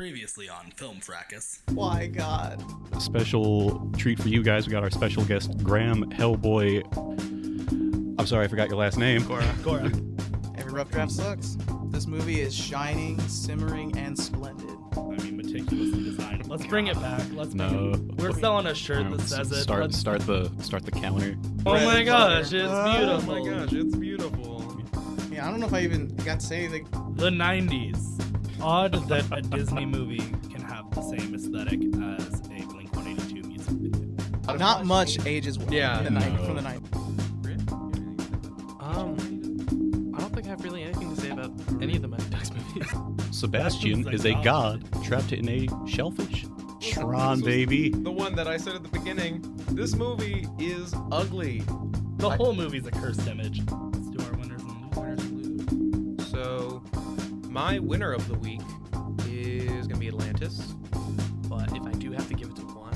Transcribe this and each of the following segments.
Previously on Film Fracas. My God. A special treat for you guys. We got our special guest, Graeme Hellboy. I'm sorry, I forgot your last name. Gorra. Every rough draft sucks. This movie is shining, simmering, and splendid. I mean, meticulously designed. Let's bring it back. We're selling a shirt that says it. Start the counter. Oh my gosh, it's beautiful. Oh my gosh, it's beautiful. Yeah, I don't know if I even got to say anything. The 90s. Odd that a Disney movie can have the same aesthetic as a Blink-182 music video. Not much ages well Yeah, from the night. I don't think I have really anything to say about any of the Mighty Ducks movies. Sebastian is a god trapped in a shellfish. Tron, baby. The one that I said at the beginning. This movie is ugly. The whole movie's a cursed image. Let's do our winners and losers. So, my winner of the week is gonna be Atlantis. But if I do have to give it to one,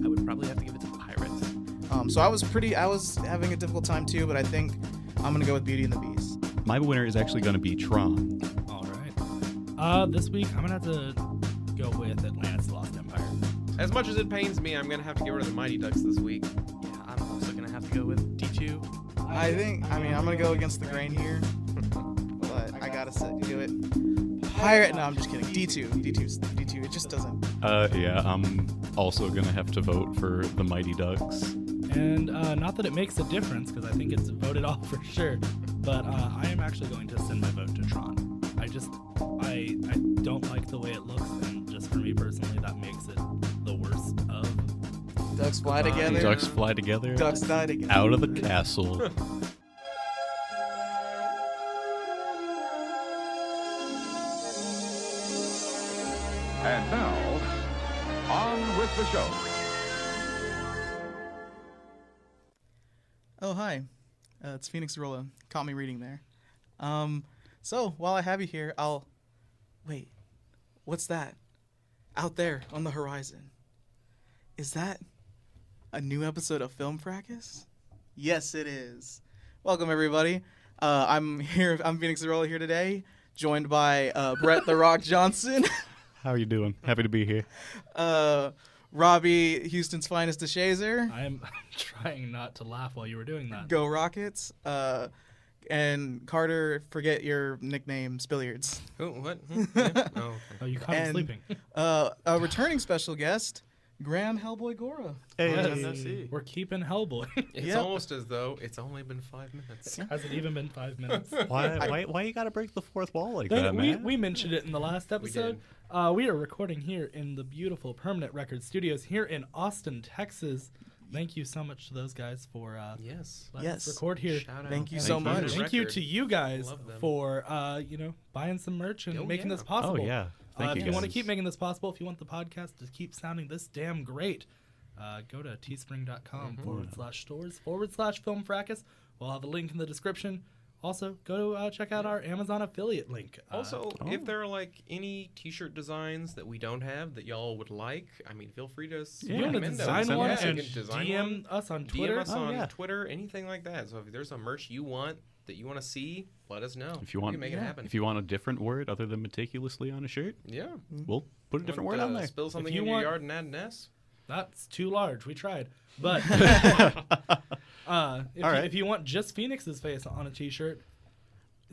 I would probably have to give it to Pirates. So I was having a difficult time too, but I think I'm gonna go with Beauty and the Beast. My winner is actually going to be Tron. All right. This week I'm gonna have to go with Atlantis: The Lost Empire. As much as it pains me, I'm gonna have to get rid of the Mighty Ducks this week. Yeah, I'm also gonna have to go with D2. I'm gonna go against the grain here, but I gotta do it. Pirate? No, I'm just kidding. D2. It just doesn't. Yeah, I'm also going to have to vote for the Mighty Ducks. And not that it makes a difference, because I think it's voted off for sure, but I am actually going to send my vote to Tron. I don't like the way it looks, and just for me personally, that makes it the worst of. Ducks fly together. Ducks fly together. Ducks die together. Out of the castle. And now, on with the show. Oh, hi. It's Phoenix Rolla. Caught me reading there. So, while I have you here, Wait, what's that? Out there on the horizon. Is that a new episode of Film Fracas? Yes, it is. Welcome, everybody. I'm Phoenix Rolla here today, joined by Brett the Rock Johnson. How are you doing? Happy to be here. Robbie, Houston's finest to Shazer. I'm trying not to laugh while you were doing that. Go Rockets. And Carter, forget your nickname, Spilliards. Who? What? Yeah. Oh, Oh, you caught me sleeping. A returning special guest, Graeme Hellboy Gorra. Hey, we're keeping Hellboy. It's Yep. almost as though it's only been 5 minutes. Has it even been 5 minutes? Why you gotta break the fourth wall like that, man? We mentioned it in the last episode. We are recording here in the beautiful Permanent Record Studios here in Austin, Texas. Thank you so much to those guys for Yes. letting us record here. Shout out. Thank you so much. Thank you to you guys Love them. for buying some merch and making this Oh, possible. yeah. Thank If you you want to guys. keep making this possible, if you want the podcast to keep sounding this damn great, go to teespring.com /stores/Film Fracas. We'll have a link in the description. Also, go check out our Amazon affiliate link. Also, if there are like any T-shirt designs that we don't have that y'all would like, I mean, feel free to you want to recommend design them. one Yeah, and you can design DM one. us on DM Twitter. us on yeah. Twitter, anything like that. So if there's a merch you want that you want to see, let us know. If you we want, can make it happen. If you want a different word other than meticulously on a shirt, Yeah. we'll put a different Want, word on there. Spill something you in your want- yard and add an S. That's too large. We tried. But if you want just Phoenix's face on a T-shirt,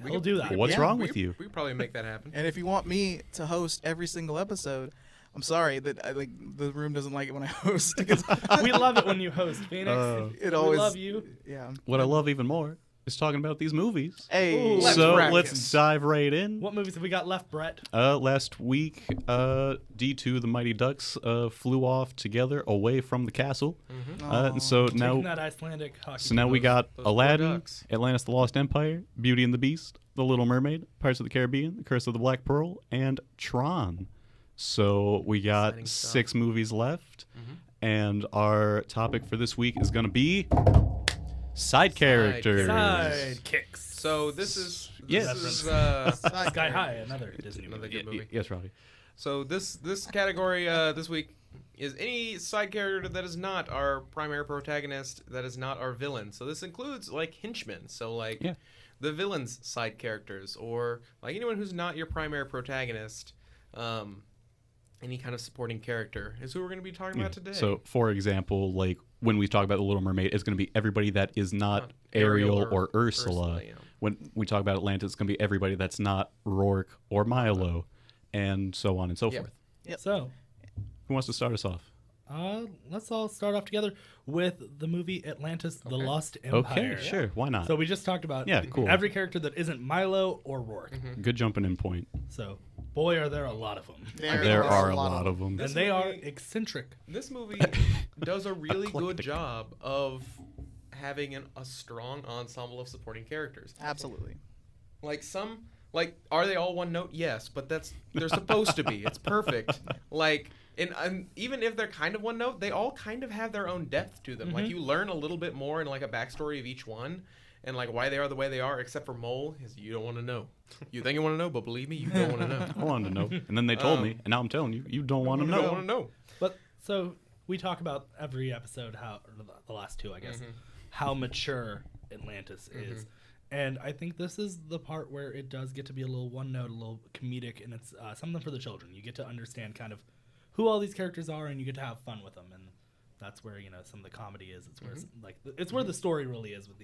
we'll do that. What's Yeah, wrong with you? We could probably make that happen. And if you want me to host every single episode, I'm sorry that the room doesn't like it when I host. Because We love it when you host, Phoenix. it we always love you. Yeah. What I love even more is talking about these movies. Hey. Ooh. So Fracas. let's dive right in. What movies have we got left, Brett? Last week, D2, the Mighty Ducks, flew off together away from the castle. And so Taking now, that Icelandic hockey. so now we got those poor Aladdin, ducks. Atlantis: The Lost Empire, Beauty and the Beast, The Little Mermaid, Pirates of the Caribbean, The Curse of the Black Pearl, and Tron. So we got Exciting stuff. 6 movies left, and our topic for this week is going to be side characters. Sidekicks. So this is Sky High, another Disney another movie. good movie. Yes, Robbie. So this category this week is any side character that is not our primary protagonist, that is not our villain. So this includes like henchmen. So like the villain's side characters, or like anyone who's not your primary protagonist. any kind of supporting character is who we're going to be talking about today. So, for example, like when we talk about the Little Mermaid, it's going to be everybody that is not Ariel or Ursula. Yeah. When we talk about Atlantis, it's going to be everybody that's not Rourke or Milo, and so on and so Yep. forth. Yep. So, Who wants to start us off? let's all start off together with the movie Atlantis: The Lost Empire. Okay, sure. Why not? So we just talked about cool. every character that isn't Milo or Rourke. Good jumping in point. So, boy, are there a lot of them. There are a lot of them. And they are eccentric. This movie does a really good job of having a strong ensemble of supporting characters. Absolutely. Like are they all one note? Yes, but they're supposed to be. It's perfect. And even if they're kind of one note, they all kind of have their own depth to them. Mm-hmm. Like you learn a little bit more in like a backstory of each one, and like why they are the way they are. Except for Mole, is you don't want to know. You think you want to know, but believe me, you don't want to know. I wanted to know. And then they told me, and now I'm telling you, you don't want to You don't know. want to know. But so we talk about every episode or the last two, I guess, how mature Atlantis is. And I think this is the part where it does get to be a little one note, a little comedic, and it's something for the children. You get to understand kind of who all these characters are, and you get to have fun with them. And that's where some of the comedy is. It's where it's where the story really is with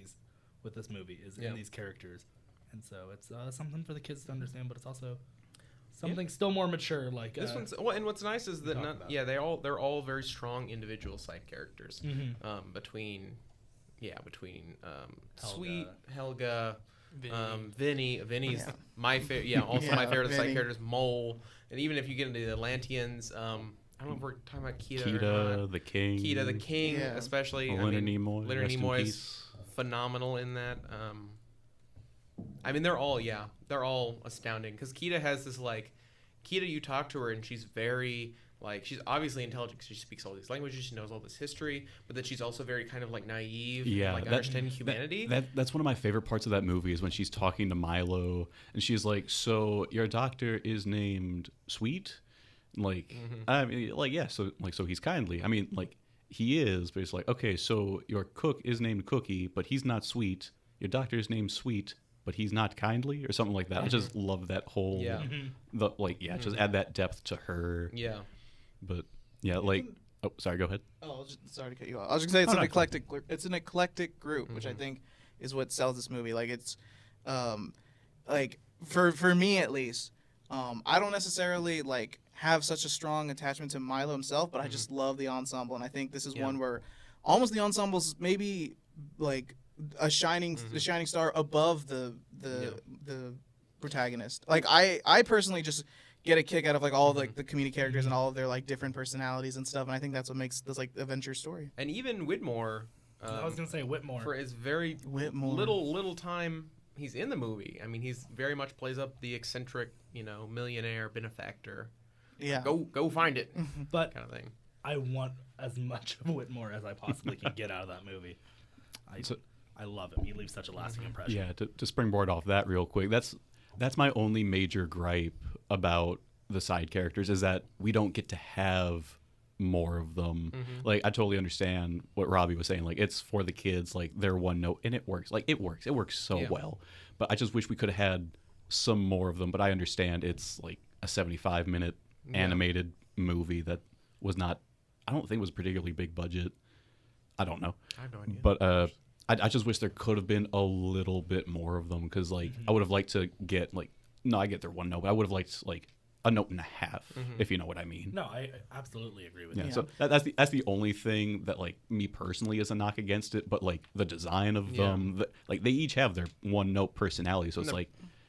this movie is in these characters. And so it's something for the kids to understand, but it's also something still more mature. Like This one's and what's nice is that they're all very strong individual side characters. Between Sweet, Helga, Vinny. Vinny's my favorite. Yeah, also my favorite of the side Vinny. characters, Mole, and even if you get into the Atlanteans, I don't know if we're talking about Kita or Kita, not. the King. Kita the King, Yeah. especially. Leonard Nimoy. Leonard rest in Nimoy is peace. phenomenal in that. They're all astounding because Kita has this Kita, you talk to her and she's very she's obviously intelligent because she speaks all these languages, she knows all this history, but that she's also very kind of naive, understanding humanity. That's one of my favorite parts of that movie is when she's talking to Milo and she's like, "So your doctor is named Sweet?" I mean, so he's kindly. I mean, he is, but it's like, okay, so your cook is named Cookie, but he's not sweet. Your doctor is named Sweet, but he's not kindly, or something like that. I just love that whole just add that depth to her. Yeah. But oh, sorry, go ahead. Oh, sorry to cut you off. I was gonna say it's an eclectic group, which I think is what sells this movie. It's for me at least, I don't necessarily have such a strong attachment to Milo himself, but I just love the ensemble, and I think this is one where almost the ensemble's maybe a shining star above the protagonist. I personally just get a kick out of all the community characters and all of their different personalities and stuff, and I think that's what makes this adventure story. And even Whitmore, I was gonna say Whitmore for his very little time he's in the movie. I mean, he's very much plays up the eccentric, millionaire benefactor. Yeah, go find it, but kind of thing. I want as much of Whitmore as I possibly can get out of that movie. I love him. He leaves such a lasting impression. Yeah, to springboard off that real quick, that's my only major gripe about the side characters is that we don't get to have more of them. I totally understand what Robbie was saying. It's for the kids. They're one note, and it works. It works so well. But I just wish we could have had some more of them. But I understand it's a 75-minute animated movie that was not. I don't think it was a particularly big budget. I don't know. I have no idea. But I just wish there could have been a little bit more of them because I would have liked to get I get their one note, but I would have liked a note and a half, if you know what I mean. No, I absolutely agree with Yeah, you. so that's the only thing that me personally is a knock against it, but the design of them, they each have their one note personality, so it's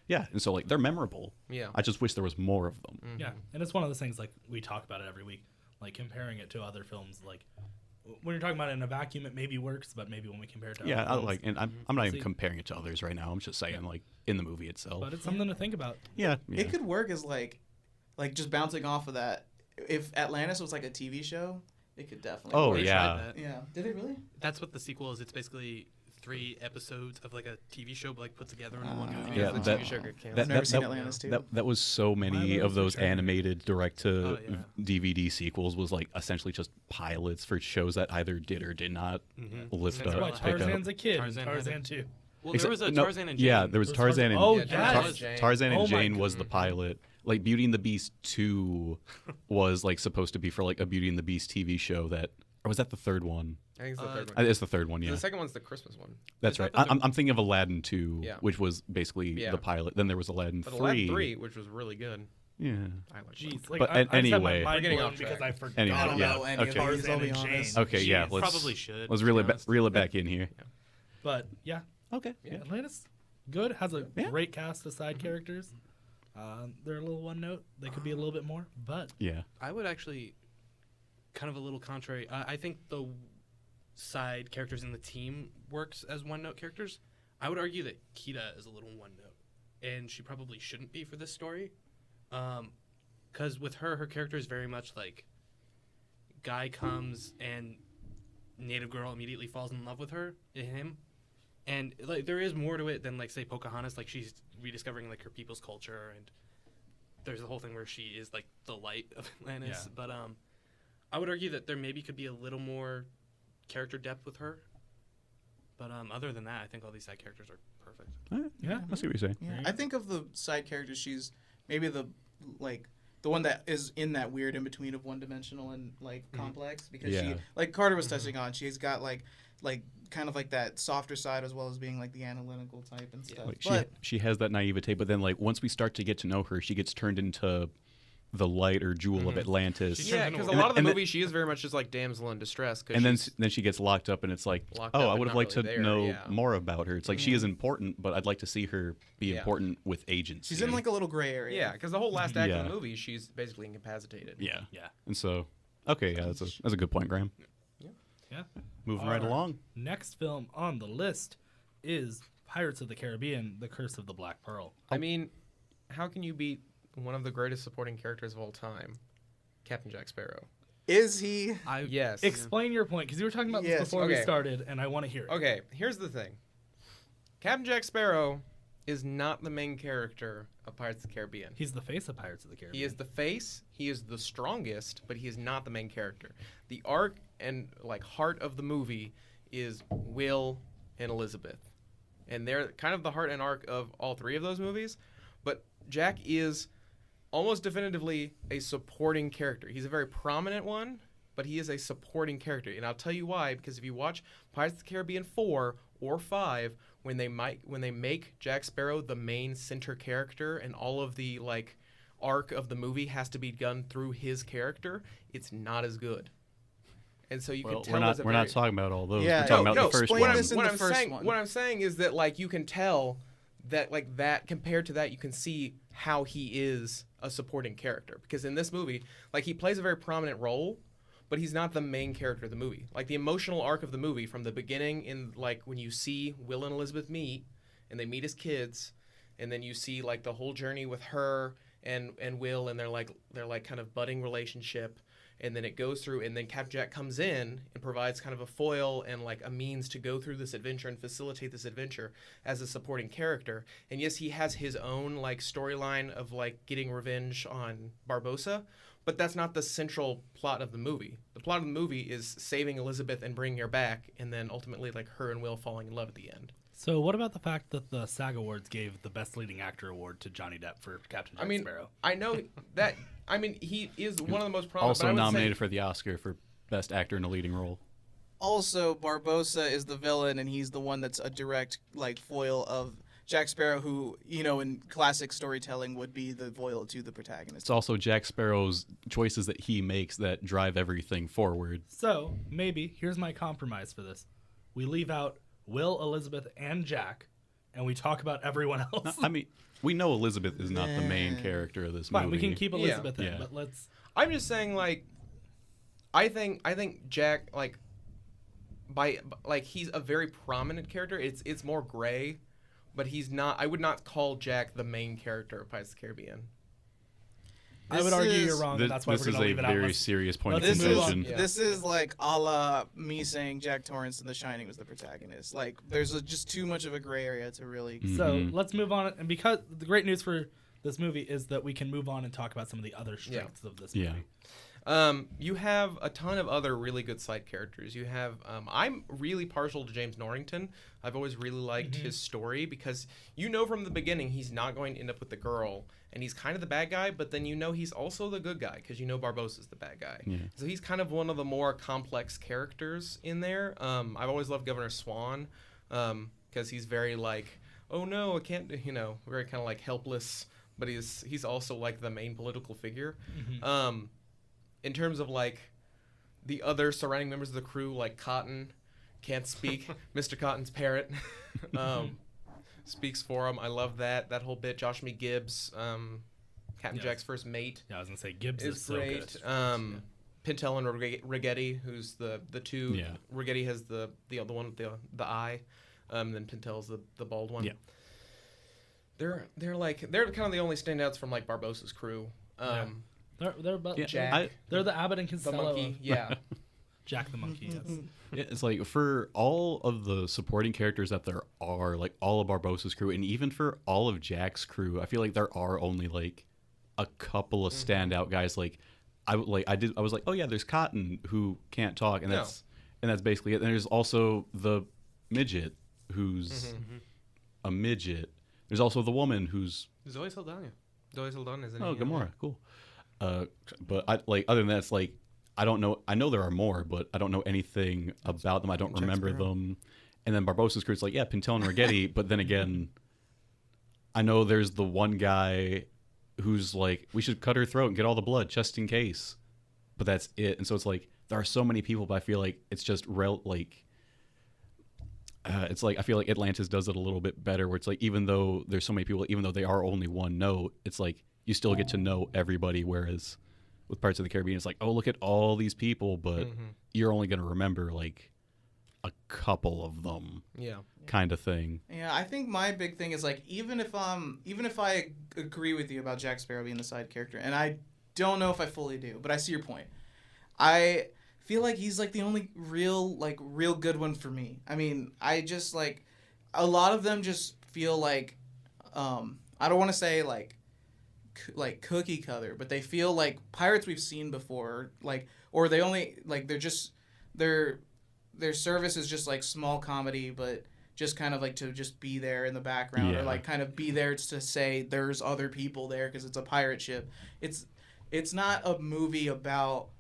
and so they're memorable. Yeah. I just wish there was more of them. Yeah, and it's one of those things we talk about it every week, comparing it to other films. When you're talking about it in a vacuum, it maybe works, but maybe when we compare it to Yeah, other films, and I'm not even comparing it to others right now. I'm just saying in the movie itself. but it's something to think about. Yeah. It could work as just bouncing off of that. If Atlantis was a TV show, it could definitely. Oh work. They yeah. tried that. Yeah. Did it really? That's what the sequel is. It's basically 3 episodes of a TV show, but put together into one movie. Yeah, the that- TV show got canceled. I've never seen Atlantis too. That was so many of those Trailer. animated direct to Oh, yeah. DVD sequels was essentially just pilots for shows that either did or did not lift That's up. Why why pick up. Tarzan's a kid. Tarzan had Tarzan it. 2. Well, there was a no, Tarzan and Jane. Yeah, there was There was Tarzan and Oh, Yeah, yes. Jane. Tarzan and Oh my Jane was the pilot, like Beauty and the Beast 2 was like supposed to be for like a Beauty and the Beast TV show that, or was that the third one? I think it's the third one. It's the third one, yeah. The second one's the Christmas one. That's right. I'm thinking of Aladdin 2, Yeah. which was basically Yeah. the pilot. Then there was Aladdin But 3. Aladdin 3, which was really good. Yeah. I like Jeez, that. like But I just had my anyway. mind We're getting blown off because track. I forgot Anyway, I don't yeah. know any of Okay. these, Tarzan I'll be and Jane. honest. Okay, yeah. Jeez. Let's Probably should. let's to reel be it honest. reel it back in here. But yeah, Okay. Yeah. Atlantis, good. Has a Yeah. great cast of side characters. They're a little one note. They could be a little bit more, but Yeah. I would actually, kind of a little contrary. I think the side characters in the team works as one-note characters. I would argue that Kita is a little one-note, and she probably shouldn't be for this story. Because with her character is very much like, guy comes and native girl immediately falls in love with him. And like there is more to it than like say Pocahontas. Like she's rediscovering like her people's culture, and there's the whole thing where she is like the light of Atlantis. Yeah. But I would argue that there maybe could be a little more character depth with her. But other than that, I think all these side characters are perfect. All right. yeah. I see what you're saying. Yeah, I think of the side characters, she's maybe the one that is in that weird in between of one dimensional and like complex, because she, Yeah. like Carter was touching on, she's got like kind of like that softer side as well as being like the analytical type and stuff. Like But she has that naivete, but then like once we start to get to know her, she gets turned into the light or jewel of Atlantis. She Yeah, turns into because a a And lot of the then- movie, she is very much just like damsel in distress. and then she gets locked up, and it's like, Locked oh, up I and would have not liked really to there, know yeah. more about her. It's like she is important, but I'd like to see her be Yeah. important with agency. she's in like a little gray area. yeah, because the whole last act of Yeah. the movie, she's basically incapacitated. yeah, Yeah. and so okay, yeah, that's a good point, Graham. Yeah. Moving right Our along. Next film on the list is Pirates of the Caribbean: The Curse of the Black Pearl. I mean, how can you beat one of the greatest supporting characters of all time, Captain Jack Sparrow? Is he? Yes. Explain your point, because you were talking about this Yes, before we okay. started, and I want to hear it. Okay, here's the thing. Captain Jack Sparrow is not the main character of Pirates of the Caribbean. He's the face of Pirates of the Caribbean. He is the face, he is the strongest, but he is not the main character. The arc and like heart of the movie is Will and Elizabeth. And they're kind of the heart and arc of all three of those movies, but Jack is almost definitively a supporting character. He's a very prominent one, but he is a supporting character. And I'll tell you why, because if you watch Pirates of the Caribbean 4 or 5, when they make Jack Sparrow the main center character and all of the like arc of the movie has to be done through his character, it's not as good. And so you Well, can tell we're not talking about all those. Yeah, we're talking no, about the first explain one. this in what the I'm first saying, one. What I'm saying is that like you can tell that like that compared to that you can see how he is a supporting character, because in this movie like he plays a very prominent role, but he's not the main character of the movie. Like the emotional arc of the movie from the beginning, in like when you see Will and Elizabeth meet and they meet as kids, and then you see like the whole journey with her and Will, and they're like kind of budding relationship. And then it goes through, and then Captain Jack comes in and provides kind of a foil and like a means to go through this adventure and facilitate this adventure as a supporting character. And yes, he has his own like storyline of like getting revenge on Barbossa, but that's not the central plot of the movie. The plot of the movie is saving Elizabeth and bringing her back, and then ultimately like her and Will falling in love at the end. So what about the fact that the SAG Awards gave the Best Leading Actor award to Johnny Depp for Captain Jack I mean, Sparrow? I know that. I mean, he is one of the most prominent. Also but I would nominated say, for the Oscar for Best Actor in a Leading Role. Also, Barbossa is the villain, and he's the one that's a direct like foil of Jack Sparrow, who, you know, in classic storytelling would be the foil to the protagonist. It's also Jack Sparrow's choices that he makes that drive everything forward. So maybe here's my compromise for this: we leave out Will, Elizabeth, and Jack, and we talk about everyone else. I mean, we know Elizabeth is not the main character of this movie. Fine, we can keep Elizabeth in, Yeah. but let's. I'm just saying, like, I think Jack, like, he's a very prominent character. It's more gray, but he's not. I would not call Jack the main character of Pirates of the Caribbean. I would argue you're wrong. and that's why This we're is going to a leave it out. very Let's- serious point of let's This move is on. contention. Yeah. this is like a la me saying Jack Torrance in The Shining was the protagonist. Like, there's just too much of a gray area to really. So Mhm. let's move on. And because the great news for this movie is that we can move on and talk about some of the other strengths of this movie. Yeah. You have a ton of other really good side characters. You have, I'm really partial to James Norrington. I've always really liked his story because you know from the beginning he's not going to end up with the girl, and he's kind of the bad guy, but then you know he's also the good guy because you know Barbossa's the bad guy. Yeah. So he's kind of one of the more complex characters in there. I've always loved Governor Swan because he's very like, oh no, I can't, very kind of like helpless, but he's also like the main political figure. In terms of like the other surrounding members of the crew, like Cotton can't speak. Mr. Cotton's parrot speaks for him. I love that whole bit. Josh Me Gibbs, Captain Jack's first mate. Yeah, I was gonna say Gibbs is so great. good. Pintel and Rigetti, who's the two. Yeah. Rigetti has the other one with the eye, then Pintel's the bald one. Yeah. They're kind of the only standouts from like Barbossa's crew. They're about Yeah, Jack, they're the Abbott and the Costello. monkey. Yeah. Jack the monkey. Yes. Yeah, it's like for all of the supporting characters that there are, like all of Barbossa's crew, and even for all of Jack's crew, I feel like there are only like a couple of standout guys. Like I was like, oh yeah, there's Cotton who can't talk, and that's basically it. And there's also the midget who's a midget. There's also the woman who's Zoe Saldana. Zoe Saldana is in oh it. Gamora, cool. But I like other than that, it's like I don't know. I know there are more, but I don't know anything about them. I don't remember them. And then Barbossa's crew, it's like, yeah, Pintel and Rigetti. But then again, I know there's the one guy who's like, we should cut her throat and get all the blood just in case. But that's it. And so it's like, there are so many people, but I feel like it's just it's like I feel like Atlantis does it a little bit better, where it's like even though there's so many people, even though they are only one note, it's like you still get to know everybody. Whereas with Pirates of the Caribbean, it's like, oh, look at all these people, but you're only going to remember like a couple of them, kind of thing. Yeah, I think my big thing is like even if I agree with you about Jack Sparrow being the side character, and I don't know if I fully do, but I see your point. I feel like he's like the only real good one for me. I mean, I just like a lot of them just feel like I don't want to say like cookie cutter, but they feel like pirates we've seen before, like, or they only like they're just their service is just like small comedy, but just kind of like to just be there in the background or like kind of be there to say there's other people there because it's a pirate ship. It's not a movie about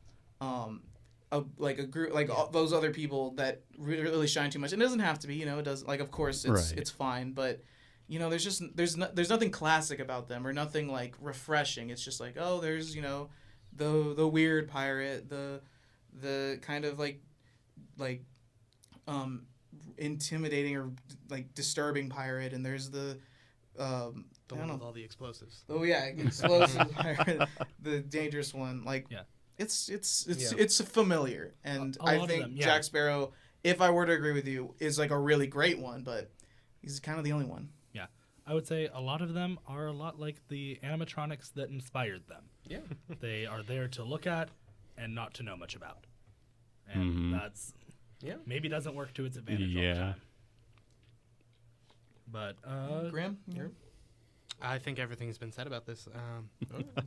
a group like all those other people that really shine too much. It doesn't have to be, it does, like, of course it's fine, but there's nothing classic about them or nothing like refreshing. It's just like, oh, there's the weird pirate, the kind of like intimidating or like disturbing pirate, and there's the one with all the explosives. Oh yeah, explosive pirate, the dangerous one. Like it's familiar, and I think Jack Sparrow, if I were to agree with you, is like a really great one, but he's kind of the only one. Yeah, I would say a lot of them are a lot like the animatronics that inspired them. Yeah, they are there to look at and not to know much about, and that's maybe doesn't work to its advantage all the time. But Graeme, I think everything's been said about this.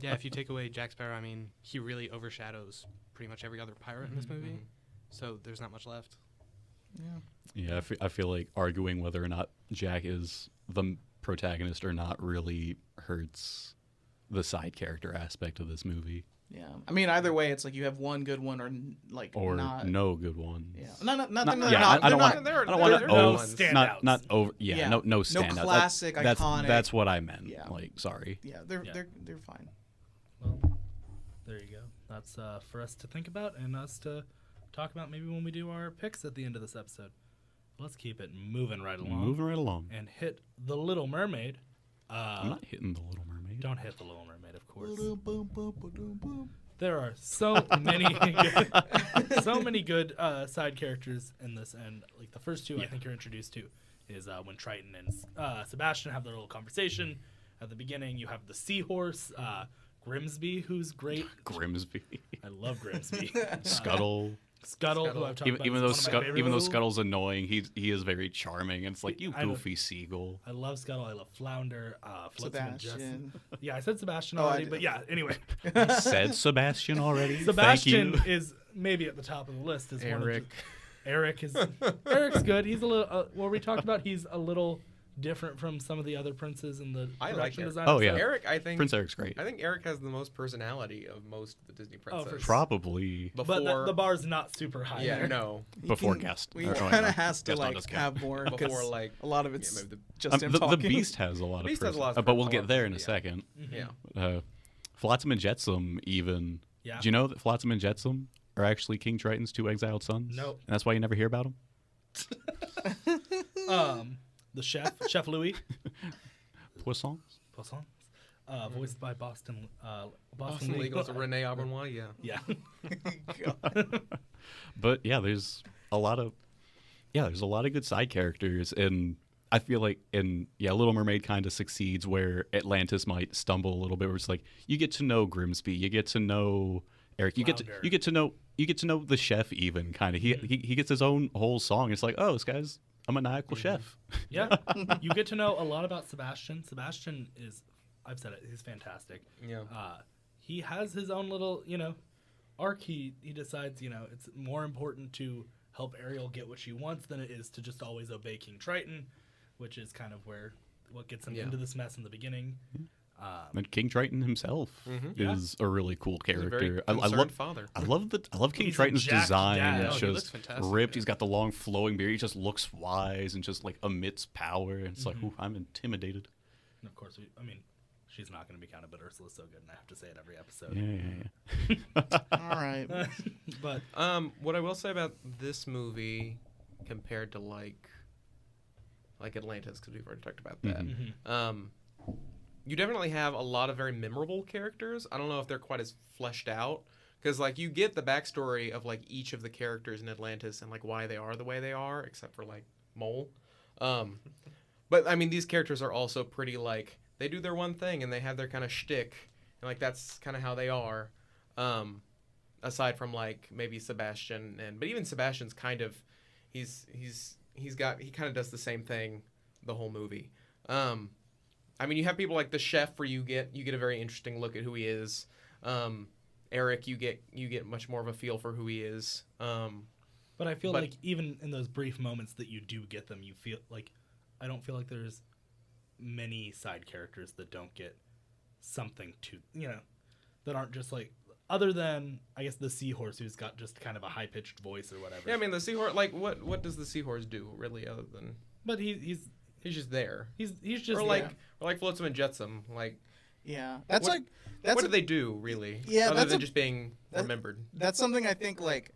Yeah, if you take away Jack Sparrow, I mean, he really overshadows pretty much every other pirate in this movie. So there's not much left. Yeah, I feel like arguing whether or not Jack is the protagonist or not really hurts the side character aspect of this movie. Yeah, I mean, either way, it's like you have one good one or not. No good ones. Yeah, I don't want no standouts. Not over. Yeah, no standouts. No classic, iconic. That's what I meant. Yeah. Like, sorry. Yeah, they're fine. Well, there you go. That's for us to think about and us to talk about maybe when we do our picks at the end of this episode. Let's keep it moving right along. And hit The Little Mermaid. I'm not hitting The Little Mermaid. Don't hit The Little Mermaid, of course. There are so many good side characters in this, and like the first two I think you're introduced to is when Triton and Sebastian have their little conversation at the beginning. You have the seahorse, Grimsby, who's great. Grimsby. I love Grimsby. Scuttle. Scuttle, who I've talked about. Even is though one of my favorite- even though Scuttle's annoying, he is very charming. And it's like, you I know. goofy seagull. I love Scuttle. I love Flounder. Flotsam and Jetsam. Sebastian. Yeah, I said Sebastian Oh, I already, did. but yeah. Anyway, Said Sebastian already. Sebastian Thank you. is maybe at the top of the list. Is one of Eric. Eric is Eric's good. He's a little. What we talked about. He's a little different from some of the other princes in the I like production it. design. Oh, and yeah. stuff. Eric, I think Prince Eric's great. I think Eric has the most personality of most of the Disney Oh, for princes. sure. Probably Before, But the bar's not super high. yeah, there. no. before He Guest. We Or, kind no, of has to Guest like does count. have more Before, because like, a lot of it's maybe just him the talking. Beast has a lot Beast of has a lot of but we'll a get lot there of in a yeah. second. Yeah. Flotsam and Jetsam even. Yeah. Do you know that Flotsam and Jetsam are actually King Triton's two exiled sons? Nope. And that's why you never hear about them? The chef Louis Poissons? Poisson, voiced by Boston Boston Legal, so Renee Aubernois, yeah. Yeah. But yeah, there's a lot of good side characters, and I feel like Little Mermaid kind of succeeds where Atlantis might stumble a little bit. Where it's like you get to know Grimsby, you get to know Eric, you get to know the chef even kind of. He gets his own whole song. It's like, oh, this guy's a maniacal chef. Yeah. You get to know a lot about Sebastian. Sebastian is, I've said it, he's fantastic. Yeah. He has his own little, arc. He decides, it's more important to help Ariel get what she wants than it is to just always obey King Triton, which is kind of what gets him Yeah. into this mess in the beginning. And King Triton himself is a really cool He's a very character. I concerned love father. I love King He's a Triton's jacked design. dad. It's Oh, he looks just fantastic, ripped. yeah. He's got the long flowing beard. He just looks wise and just like emits power. And it's like, ooh, I'm intimidated. And of course, she's not going to be counted, but Ursula's so good, and I have to say it every episode. Yeah. All right. But What I will say about this movie compared to like Atlantis, because we've already talked about that. You definitely have a lot of very memorable characters. I don't know if they're quite as fleshed out, because like you get the backstory of like each of the characters in Atlantis and like why they are the way they are, except for like Mole. But I mean, these characters are also pretty like they do their one thing and they have their kind of shtick, and like that's kind of how they are. Aside from like maybe Sebastian, but even Sebastian's kind of he kind of does the same thing the whole movie. I mean, you have people like the chef, where you get a very interesting look at who he is. Eric, you get much more of a feel for who he is. But I feel like even in those brief moments that you do get them, you feel like I don't feel like there's many side characters that don't get something to that aren't just like, other than I guess the seahorse, who's got just kind of a high pitched voice or whatever. Yeah, I mean the seahorse. Like what does the seahorse do really, other than? But he's just there. He's just or like Flotsam and Jetsam. Like Yeah. what do they do really? Yeah, other that's than just being remembered. That's something I think like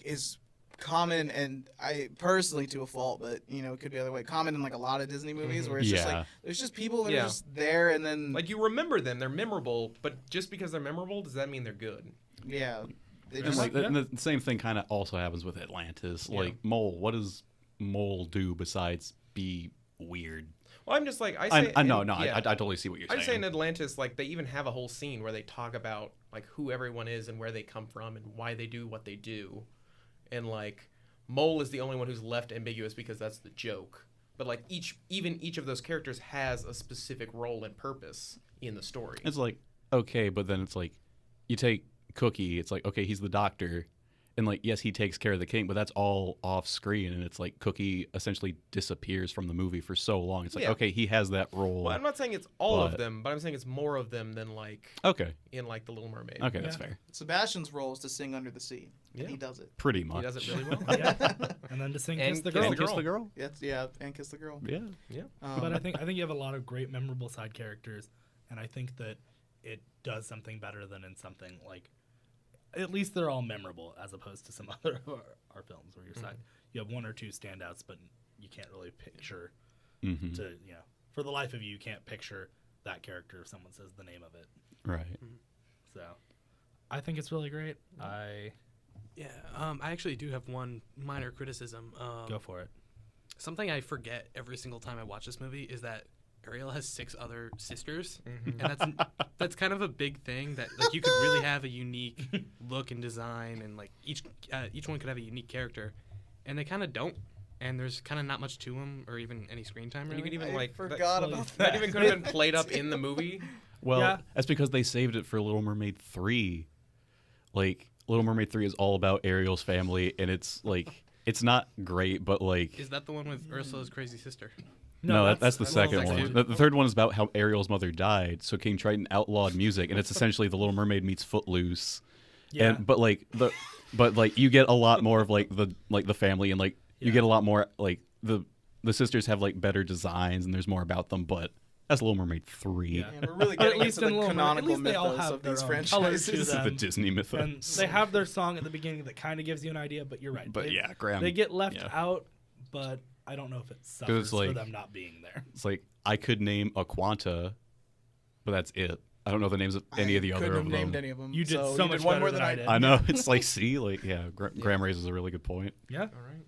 is common, and I personally to a fault, but it could be the other way, common in like a lot of Disney movies where it's just like there's just people that are just there, and then like you remember them, they're memorable, but just because they're memorable, does that mean they're good? yeah, they And just like and the same thing kind of also happens with Atlantis. Like Mole, what does Mole do besides be weird? Well, I'm just like I totally see what you're saying. I say in Atlantis, like they even have a whole scene where they talk about like who everyone is and where they come from and why they do what they do, and like Mole is the only one who's left ambiguous because that's the joke. But like each of those characters has a specific role and purpose in the story. It's like, okay, but then it's like you take Cookie, it's like, okay, he's the doctor, and like, yes, he takes care of the king, but that's all off screen, and it's like Cookie essentially disappears from the movie for so long. It's like, okay, he has that role. Well, I'm not saying it's all of them, but I'm saying it's more of them than like in like The Little Mermaid. Okay, that's fair. Sebastian's role is to sing Under the Sea, and he does it. Pretty much. He does it really well. And then to sing And Kiss the Kiss Girl. the Girl. Kiss the girl. And Kiss the Girl. Yeah. But I think you have a lot of great memorable side characters, and I think that it does something better than in something like, at least they're all memorable, as opposed to some other of our films where you have one or two standouts, but you can't really picture for the life of you can't picture that character if someone says the name of it. Right. So I think it's really great. I actually do have one minor criticism. Go for it. Something I forget every single time I watch this movie is that Ariel has 6 other sisters, Mhm. and that's kind of a big thing that like you could really have a unique look and design, and like each one could have a unique character, and they kind of don't. And there's kind of not much to them, or even any screen time. And Really. you could even I like forgot well, about that that. even could have been played up in the movie. Well, Yeah. that's because they saved it for Little Mermaid 3. Like, Little Mermaid 3 is all about Ariel's family, and it's like it's not great, but like Is that the one with Ursula's crazy sister? no, that's the second the one. second The third one is about how Ariel's mother died. So King Triton outlawed music, and it's essentially The Little Mermaid meets Footloose. Yeah. And but you get a lot more of like the family, and like you get a lot more like the sisters have like better designs, and there's more about them. But that's Little Mermaid 3. Yeah. And we're really But at getting least into in the Little Mermaid, at canonical least they all mythos have of their these own colors franchises. to This is the them. Disney And mythos. they have their song at the beginning that kind of gives you an idea, but you're right. But they, yeah, Graeme. they get left yeah. out, but I don't know if it suffers like- for them not being there. It's like I could name a Quanta, but that's it. I don't know the names of any of the other couldn't of have them. named any of them. You did so you much one better more than than I I did. did. I know. It's like, see, like, yeah, Graham raises a really good point. Yeah. All right.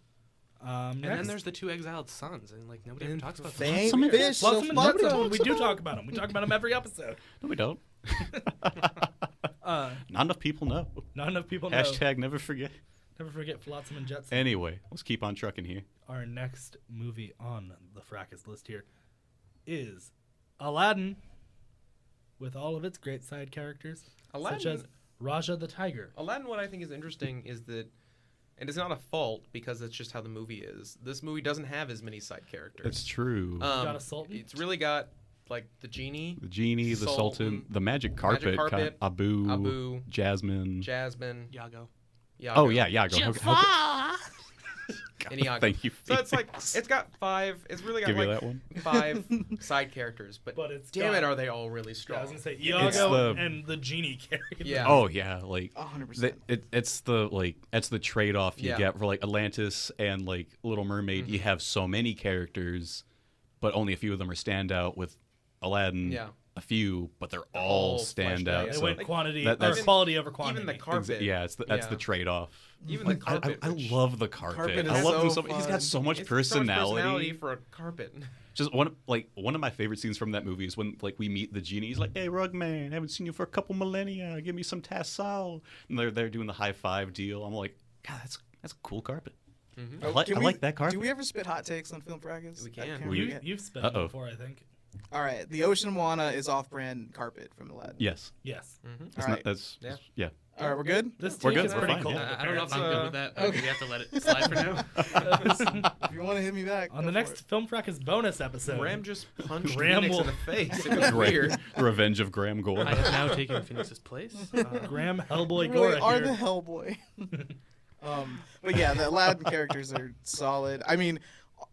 And Next. then there's the 2 exiled sons, and like nobody ever And talks about them. Thank Blossom and- fish. Blossom so and nobody Jetson, talks we do about talk about them. We talk about them every episode. No, we don't. Uh, Not enough people know. not enough people know. Hashtag never forget. Never forget Flotsam and Jetson. Anyway, let's keep on trucking here. Our next movie on the Fracas list here is Aladdin, with all of its great side characters, such as Raja the Tiger. Aladdin, what I think is interesting is that, and it's not a fault because it's just how the movie is. This movie doesn't have as many side characters. It's true. Got a sultan? It's really got like the genie, The genie, the sultan, Sultan, the magic carpet, carpet, Abu, Jasmine. Jasmine, Iago. Iago, Oh yeah, Iago. and Iago. Thank you. So it's like Phoenix. it's got 5. It's really got Give me like that one. 5 side characters, but it's damn it, got- are they all really Yeah, I strong? was gonna say It's Iago the- and the genie carry. Yeah. Oh yeah, like 100%. it's the trade-off you Yeah. get for like Atlantis and like Little Mermaid. You have so many characters, but only a few of them are standout. With Aladdin, Yeah. a few, but they're all all fleshed stand out, out. yeah. They So went Like, quantity that's- or quality over quantity. Even the carpet. yeah, that's Yeah. the trade-off. Even the carpet. I which- love the carpet. Carpet I is love him so so He's fun. got so much It's so much personality. for a carpet. Just one of my favorite scenes from that movie is when like we meet the genie. He's like, "Hey, Rugman, haven't seen you for a couple millennia. Give me some tassel." And they're doing the high five deal. I'm like, God, that's a cool carpet. I like Can I we- like that carpet. Do we ever spit hot takes on Film Fracas? We I can. can't We- forget. You've spent it Uh-oh. before, I think. All right. The Ocean Moana is off-brand carpet from Aladdin. Yes, Yes. it's All not. right. That's Yeah. yeah. All right, we're good. This We're take good, is we're pretty fine, cold. yeah. I don't know if I'm Apparently. good with that. Okay. We have to let it slide for now. If you want to hit me back On go the for next it. Film Fracas bonus episode, Graham just punched Graham Phoenix will- in the face. It was weird. Revenge of Graham Gore. I have now taken Phoenix's place. Graham Hellboy really Gorra are here. the Hellboy. But yeah, the Aladdin characters are solid. I mean,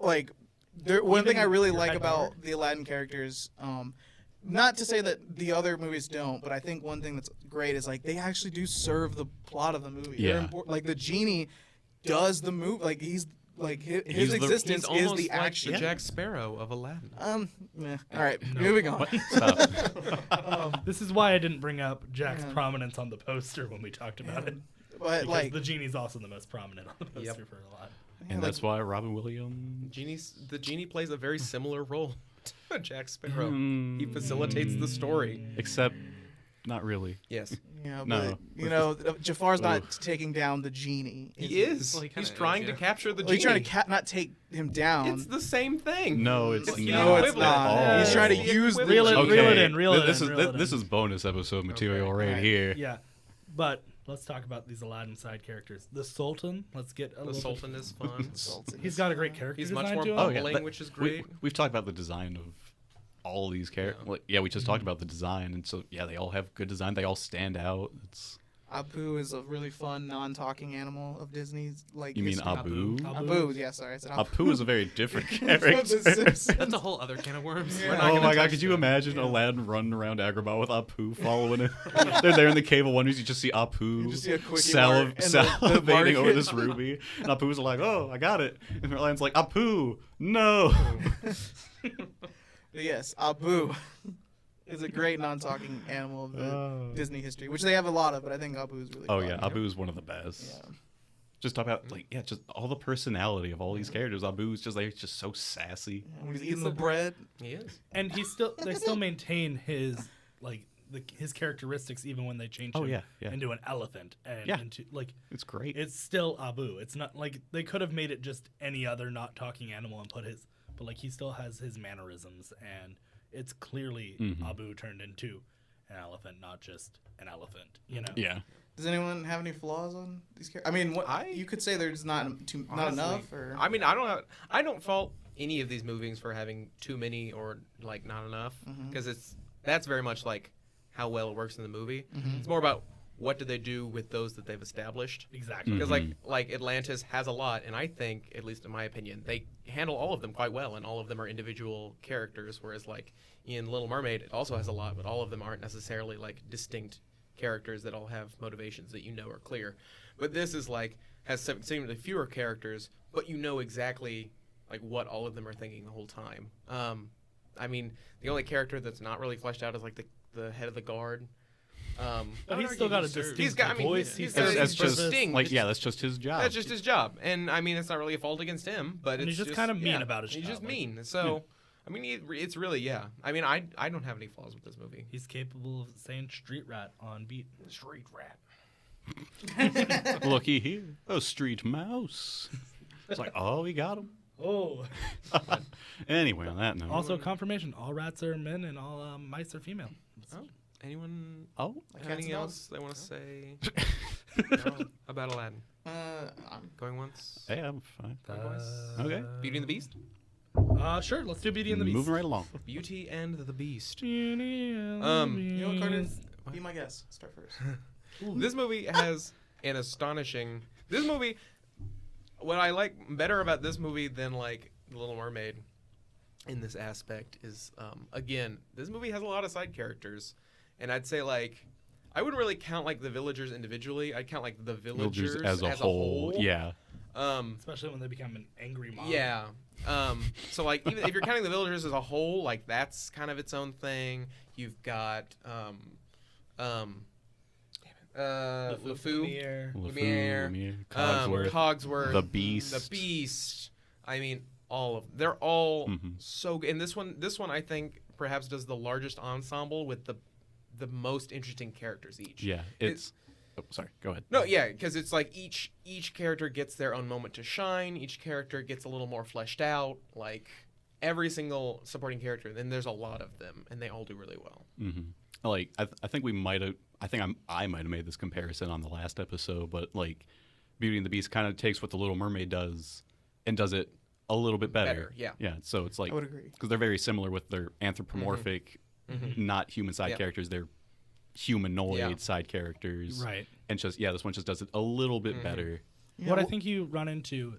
like, one thing I really your like head about bar. the Aladdin characters, not to say that the other movies don't, but I think one thing that's great is like they actually do serve the plot of the movie. They're Yeah. Like the genie does the move. Like he's like his He's the- existence He's is almost the like action. the Jack Sparrow of Aladdin. All right, moving on. Stop. This is why I didn't bring up Jack's Yeah. prominence on the poster when we talked about it. But Because like, the genie's also the most prominent on the poster Yep. for a lot. And that's why Robin Williams. The genie plays a very similar role to Jack Sparrow. Hmm. He facilitates the story. Except, not really. Yes, yeah, No. but you know, Jafar's not taking down the genie. he is. Well, he kinda He's trying is, to yeah. capture the Well, genie. he's trying to not take him down. It's the same thing. No, it's It's the not. No, it's equivalent. not. Oh. He's trying to It's the use the equivalent. Reel it in, reel it this in, is reel it this in. is bonus episode material Okay. right Right. here. Yeah, but let's talk about these Aladdin side characters. The Sultan. Let's get a The little Sultan is fun. Sultan. He's got a great character He's design much more to him. Oh, yeah. bumbling, which is great. We've talked about the design of all these characters. We just talked about the design, and so yeah, they all have good design. They all stand out. It's Abu is a really fun non-talking animal of Disney's. Like you mean history. Abu? Abu, yeah, sorry, I said Apu is a very different From character. The Simpsons. That's a whole other can of worms. Yeah. We're not Oh gonna my god, touch could you that. imagine Aladdin running around Agrabah with Apu following him? They're there in the Cave of Wonders, you just see Apu You just see a quickie mark and the salivating market. over this ruby. And Apu's like, oh, I got it. And Aladdin's like, Apu, no. But yes, Abu is a great non-talking animal of the Disney history, which they have a lot of, but I think Abu is really Oh fun. yeah, Apu is one of the best. Yeah. Just talk about like just all the personality of all these characters. Abu's just like just so sassy. When he's eating the bread. He is. And they still maintain his like his characteristics even when they change him into an elephant and into like It's great. it's still Abu. It's not like they could have made it just any other not talking animal and put his, but like he still has his mannerisms, and it's clearly Abu turned into an elephant, not just an elephant. You know. Yeah. Does anyone have any flaws on these characters? I mean, you could say there's not enough, or I mean, I don't fault any of these movies for having too many or like not enough, because that's very much like how well it works in the movie. It's more about what do they do with those that they've established. Exactly. Because like Atlantis has a lot, and I think, at least in my opinion, they handle all of them quite well, and all of them are individual characters. Whereas like in Little Mermaid, it also has a lot, but all of them aren't necessarily like distinct characters that all have motivations that you know are clear. But this is like has seemingly fewer characters, but you know exactly like what all of them are thinking the whole time. I mean, the only character that's not really fleshed out is like the head of the guard. But he's still got a distinct voice. That's just distinct. like that's just his job. That's just his job, and I mean, it's not really a fault against him, but And it's he's just kind of mean about his He's job, just like- mean. So, I mean, it's really I mean, I don't have any flaws with this movie. He's capable of saying street rat on beat. Street rat. Looky here, a street mouse. It's like, oh, we got him. Oh. Anyway, on that note. Also, confirmation: all rats are men and all mice are female. Oh, anyone? Oh, Anything else they want to say about Aladdin? Going once. hey, I'm fine. Going twice. Okay. Beauty and the Beast. Sure. Let's do Beauty and the Beast. Moving right along. Beauty and the Beast. Beauty and the you know what, Carter? Beast. Be my guest. Start first. This movie has an astonishing. This movie. What I like better about this movie than like The Little Mermaid, in this aspect, is again, this movie has a lot of side characters, and I'd say like I wouldn't really count like the villagers individually. I'd count like the villagers as a whole. Yeah. Especially when they become an angry mob. Yeah. So like even if you're counting the villagers as a whole, like that's kind of its own thing. You've got Lumiere. Lumiere, Cogsworth, Cogsworth, the Beast. The Beast. I mean, they're all so good. And this one I think perhaps does the largest ensemble with the most interesting characters each. Yeah, it's. Oh, sorry, go ahead. No, yeah, because it's like each character gets their own moment to shine. Each character gets a little more fleshed out. Like every single supporting character, and there's a lot of them, and they all do really well. Like I think we might have. I might have made this comparison on the last episode, but like Beauty and the Beast kind of takes what the Little Mermaid does and does it a little bit better. Yeah. Yeah. So it's like I would agree. because they're very similar with their anthropomorphic, not human side characters. They're humanoid side characters. Right. And just this one just does it a little bit better. Yeah, What I think you run into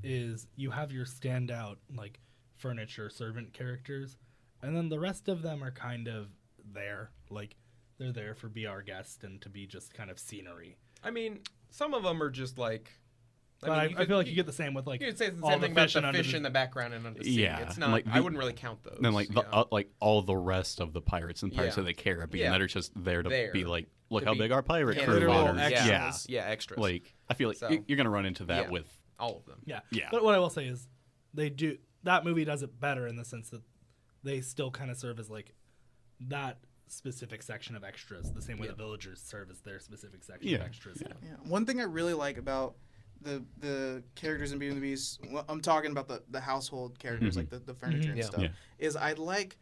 is you have your standout like furniture servant characters, and then the rest of them are kind of there, like they're there for be our guest and to be just kind of scenery. I mean, some of them are just like. But I feel like you get the same with like You could say the all same the thing about fish and the under fish the- in the background and under the sea. Yeah, It's and not. like I wouldn't really count those. And then like yeah. like all the rest of the pirates and pirates Yeah. of the Caribbean Yeah. that are just there to There. be like, look To how be big our pirate crew literal is. extras. Yeah, Yeah, extras. like I feel like So- you're gonna run into that Yeah. with all of them. Yeah. Yeah. But what I will say is that movie does it better in the sense that they still kind of serve as like that specific section of extras, the same way the villagers serve as their specific section of extras. Yeah. Yeah. One thing I really like about the characters in Beauty and the Beast, well, I'm talking about the household characters, like the furniture and Yeah. stuff, Yeah. is I like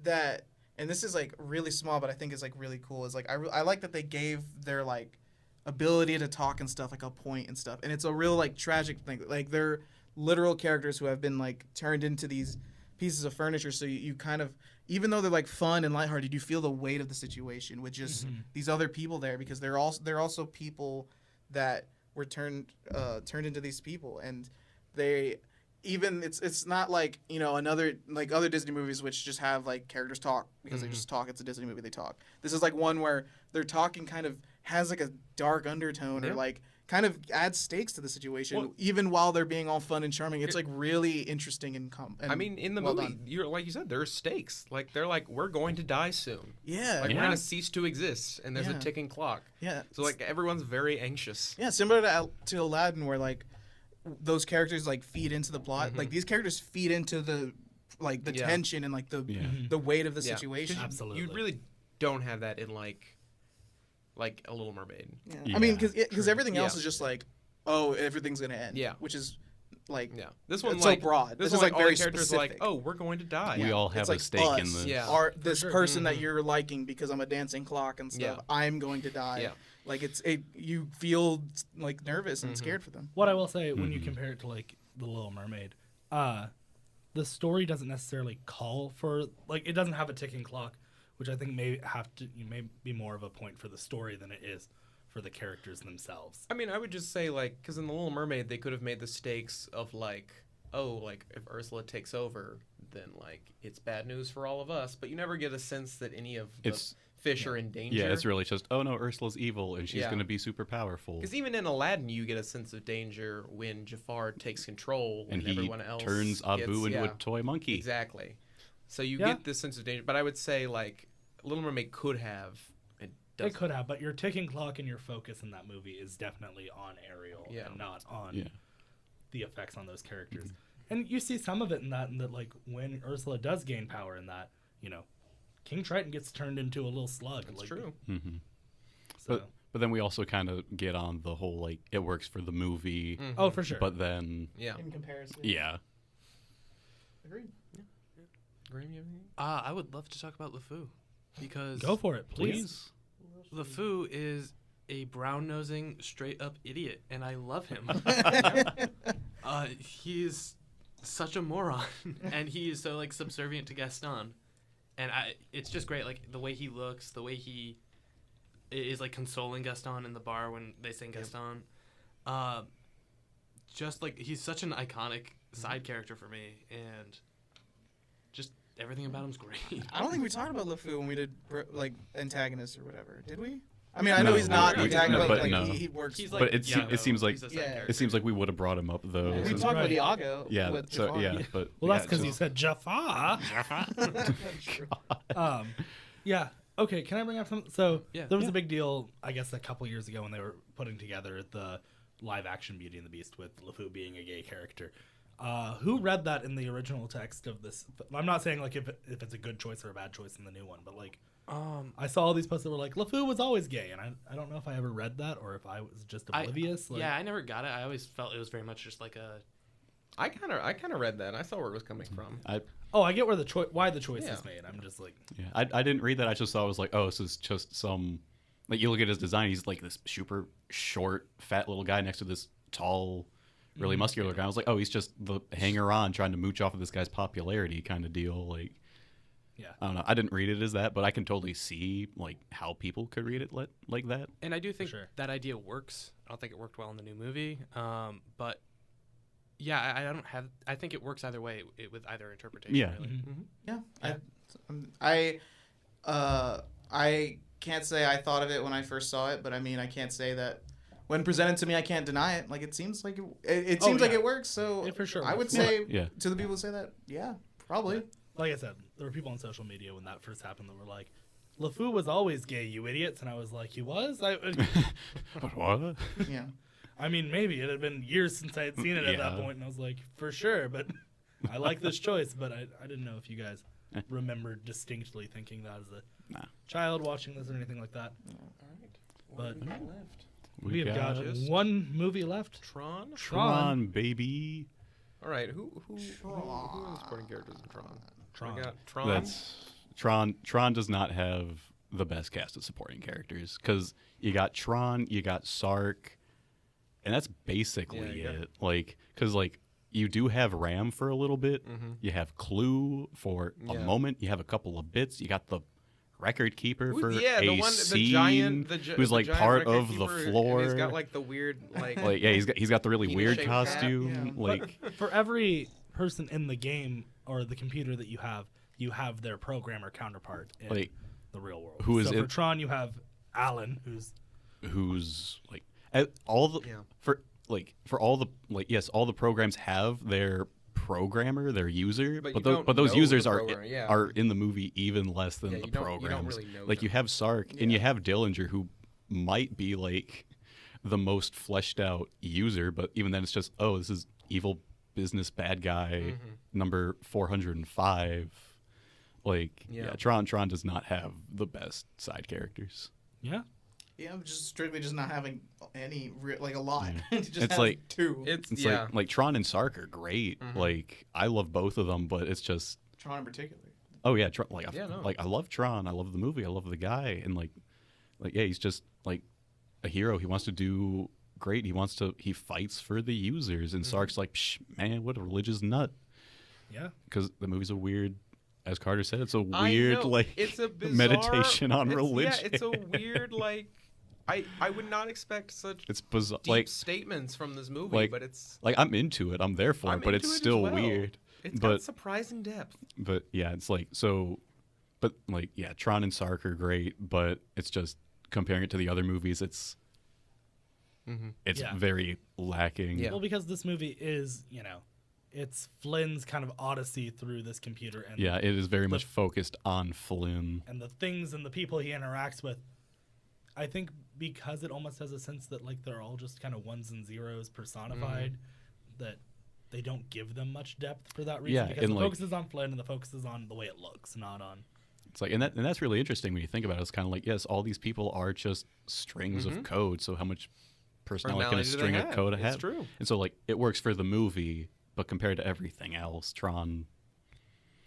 that, and this is like really small, but I think it's like really cool, is like I like that they gave their like ability to talk and stuff like a point and stuff, and it's a real like tragic thing, like they're literal characters who have been like turned into these pieces of furniture, so you kind of, even though they're like fun and lighthearted, you feel the weight of the situation with just these other people there, because they're also people that were turned into these people, and they even it's not like, you know, another like other Disney movies which just have like characters talk because they just talk. It's a Disney movie, they talk. This is like one where their talking kind of has like a dark undertone or like kind of adds stakes to the situation, Well- even while they're being all fun and charming. It's like really interesting and I mean, in the well movie, done. you're like you said, there's stakes. Like they're like, we're going to die soon. Yeah, Like Yeah. we're gonna cease to exist, and there's Yeah. a ticking clock. yeah. So like everyone's very anxious. Yeah, similar to Aladdin, where like those characters like feed into the plot. Like these characters feed into the Yeah. tension and like the Yeah. the weight of the Yeah. situation. Absolutely. You really don't have that in like a Little Mermaid. Yeah. I mean, Yeah, because everything else Yeah. is just like, oh, everything's gonna end. Yeah. which is like Yeah, this one It's so like broad. This This one is, like, all very the characters are like, specific. oh, we're going to die. We all have it's a like stake in us this. Yeah. are this sure. person that you're liking because I'm a dancing clock and stuff. Yeah. I'm going to die. Yeah. Like you feel like nervous and scared for them. What I will say when you compare it to like The Little Mermaid, the story doesn't necessarily call for like it doesn't have a ticking clock, which I think may be more of a point for the story than it is for the characters themselves. I mean, I would just say like, because in The Little Mermaid, they could have made the stakes of like, oh, like if Ursula takes over, then like it's bad news for all of us. But you never get a sense that any of the It's- fish are in danger. Yeah, it's really just, oh no, Ursula's evil and she's Yeah. going to be super powerful. Because even in Aladdin, you get a sense of danger when Jafar takes control And and he everyone else turns Abu gets, into yeah, a toy monkey. Exactly. So you Yeah. get this sense of danger. But I would say like Little Mermaid could have. It They doesn't. could have, but your ticking clock and your focus in that movie is definitely on Ariel Yeah. and not on Yeah. the effects on those characters. And you see some of it in that like when Ursula does gain power in that, King Triton gets turned into a little slug. That's like, true. hmm So, But then we also kind of get on the whole, like, it works for the movie. oh, for sure. But then, Yeah. In comparison. yeah. Agreed. Graeme, you have anything? I would love to talk about LeFou because Go for it, please. LeFou is a brown-nosing, straight-up idiot, and I love him. He's such a moron, and he is so like subservient to Gaston, and it's just great. Like the way he looks, the way he is like consoling Gaston in the bar when they sing Gaston. Just like he's such an iconic side character for me, and just everything about him's great. I don't think we talked about LeFou when we did like antagonists or whatever. Did we? I mean, I know No, he's not we- antagonist, but like no. he works. He's like, like, But it Iago. seems like- He's a side Yeah. character. It seems like we would have brought him up, though. we since- talked about Right. Iago. yeah, with so, Jafar. yeah, but... Well, that's yeah, because so- you said Jafar. Yeah. Okay. Can I bring up something? So Yeah. there was a big deal, I guess, a couple years ago when they were putting together the live-action Beauty and the Beast with LeFou being a gay character. Who read that in the original text of this? I'm not saying like if it's a good choice or a bad choice in the new one, but like I saw all these posts that were like LeFou was always gay, and I don't know if I ever read that or if I was just oblivious. Yeah, I never got it. I always felt it was very much just like a. I kind of read that. I saw where it was coming from. I get where why the choice Yeah. is made. I'm just like, Yeah, I didn't read that. I just thought it was like, oh, this is just some... Like, you look at his design, he's like this super short, fat little guy next to this tall, really muscular guy. I was like, oh, he's just the hanger-on trying to mooch off of this guy's popularity kind of deal. Like, yeah. I don't know. I didn't read it as that, but I can totally see, like, how people could read it like that. And I do think sure. that idea works. I don't think it worked well in the new movie. But yeah, I don't have. I think it works either way with either interpretation. Yeah. Really. Yeah. I can't say I thought of it when I first saw it, but I mean I can't say that when presented to me I can't deny it. Like it seems like it seems like yeah. it works. So It for sure I would works. say Yeah. to the people who say that, yeah, probably. Like I said, there were people on social media when that first happened that were like, LeFou was always gay, you idiots. And I was like, he was? But what? Yeah. I mean, maybe it had been years since I had seen it at that Yeah. point, and I was like, for sure. But I like this choice, but I didn't know if you guys remember distinctly thinking that as a Nah. child watching this or anything like that. All right. But What do we have left? we have got just- one movie left. Tron. Tron, baby. All right. Who are the supporting characters in Tron? Tron. We got Tron. That's Tron does not have the best cast of supporting characters because you got Tron, you got Sark, and that's basically Yeah, you got- it. Like, because like you do have Ram for a little bit, you have Clue for a Yeah. moment, you have a couple of bits, you got the record keeper Who- for yeah, a the one, the scene giant, who's the like giant part record of the keeper, and floor. He's got like the weird like. Like yeah, he's got the really weird penis-shaped hat, costume. yeah. Like For every person in the game or the computer that you have their programmer counterpart in Like, the real world. who is so for it- Tron, you have Alan, who's who's like all the Yeah. for all the yes, all the programs have their programmer, their user, But but you don't those know users the are programmer, yeah. are in the movie even less than Yeah, the you don't programs. really know Like you them. have Sark and you have Dillinger, who might be like the most fleshed out user, but even then it's just, oh, this is evil business bad guy number 405. Like Yeah. Tron does not have the best side characters. Yeah. Yeah, I'm just strictly just not having any like a lot. Yeah. It just It's has like- two. It's It's yeah. like Tron and Sark are great. Like I love both of them, but it's just Tron in particular. oh yeah, Tron, Yeah, no. I love Tron. I love the movie. I love the guy, and like yeah, he's just like a hero. He wants to do great. He fights for the users, and Sark's like, Psh, man, what a religious nut. Yeah. Because the movie's a weird, as Carter said, it's a I weird know. like It's a bizarre, meditation on religion. Yeah, it's a weird like. I would not expect such It's bizarre. deep Like statements from this movie, like- but it's I'm into it. I'm there for I'm it, but it's into it as still well. weird. It's but got surprising depth. But yeah, it's like so. But like yeah, Tron and Sark are great, but it's just comparing it to the other movies, it's Yeah. very lacking. Yeah. Well, because this movie is, it's Flynn's kind of odyssey through this computer, and Yeah, it is very much focused on Flynn. and the things and the people he interacts with. I think because it almost has a sense that like they're all just kind of ones and zeros personified, that they don't give them much depth for that reason. Yeah, because and, the like- focus is on Flynn and the focus is on the way it looks, not on. It's like, and that's really interesting when you think about it. It's kind of like, yes, all these people are just strings of code. So how much personality can a Personality do they string of have? code It's have? true. And so like it works for the movie, but compared to everything else, Tron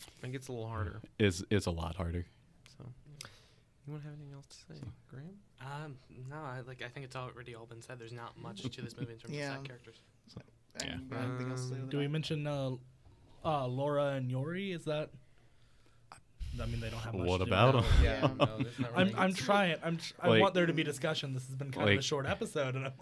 I think it's a little harder. is a lot harder. So, you want to have anything else to say, Graham? No, I think it's already all been said. There's not much to this movie in terms Yeah. of side characters. Yeah. Anything else to say with Do that? we mention Laura and Yori? Is that? I mean, they don't have much. What to do about with them? it. Yeah, no, there's not really I'm trying. I Like- want there to be discussion. This has been kind of a like- short episode, and I'm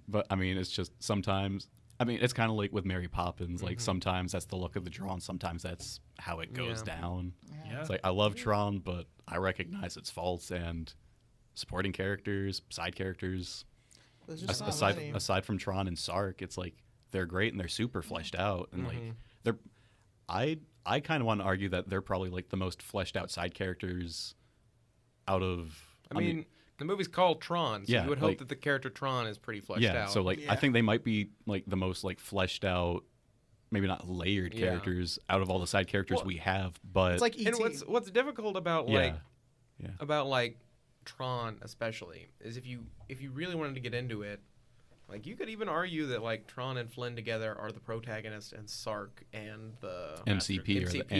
But I mean, it's just sometimes. I mean, it's kind of like with Mary Poppins. Like sometimes that's the look of the draw, and sometimes that's how it goes Yeah. down. yeah. It's like I love Tron, but I recognize its faults, and supporting characters, side characters, There's just not aside many. aside from Tron and Sark, it's like they're great and they're super fleshed out, and like they're. I kind of want to argue that they're probably like the most fleshed out side characters out of. I mean, the movie's called Tron, so Yeah, you would hope like- that the character Tron is pretty fleshed yeah. out. So like Yeah. I think they might be like the most like fleshed out, maybe not layered Yeah. characters out of all the side characters Well, we have. But It's like E.T. and what's difficult about yeah, like Tron especially is if you really wanted to get into it, like you could even argue that like Tron and Flynn together are the protagonist and Sark and the MCP are the are the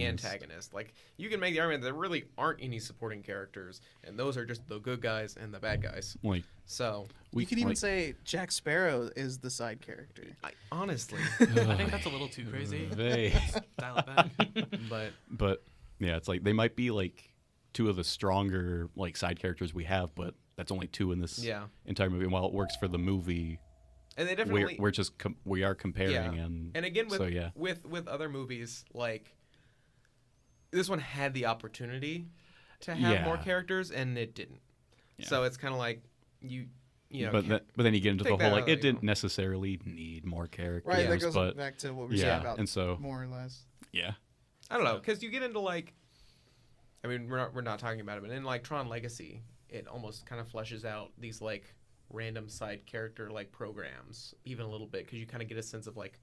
antagonist. antagonist. Like you can make the argument that there really aren't any supporting characters, and those are just the good guys and the bad guys. like So You could even like, say Jack Sparrow is the side character. honestly, I think that's a little too crazy. they. Dial it back. But yeah, it's like they might be like two of the stronger like side characters we have, but that's only two in this Yeah. entire movie. And while it works for the movie, and they definitely we're just we are comparing Yeah. and again with so yeah. with other movies, like this one had the opportunity to have more Yeah. characters and it didn't. Yeah. So it's kind of like you know. but then you get into the take whole that like out, it you didn't know. necessarily need more characters, Right, that goes but back to what we were saying yeah, about and so more or less. yeah, I don't know, because you get into like, I mean, we're not talking about it, but in like Tron Legacy, it almost kind of fleshes out these like random side character like programs even a little bit, because you kind of get a sense of like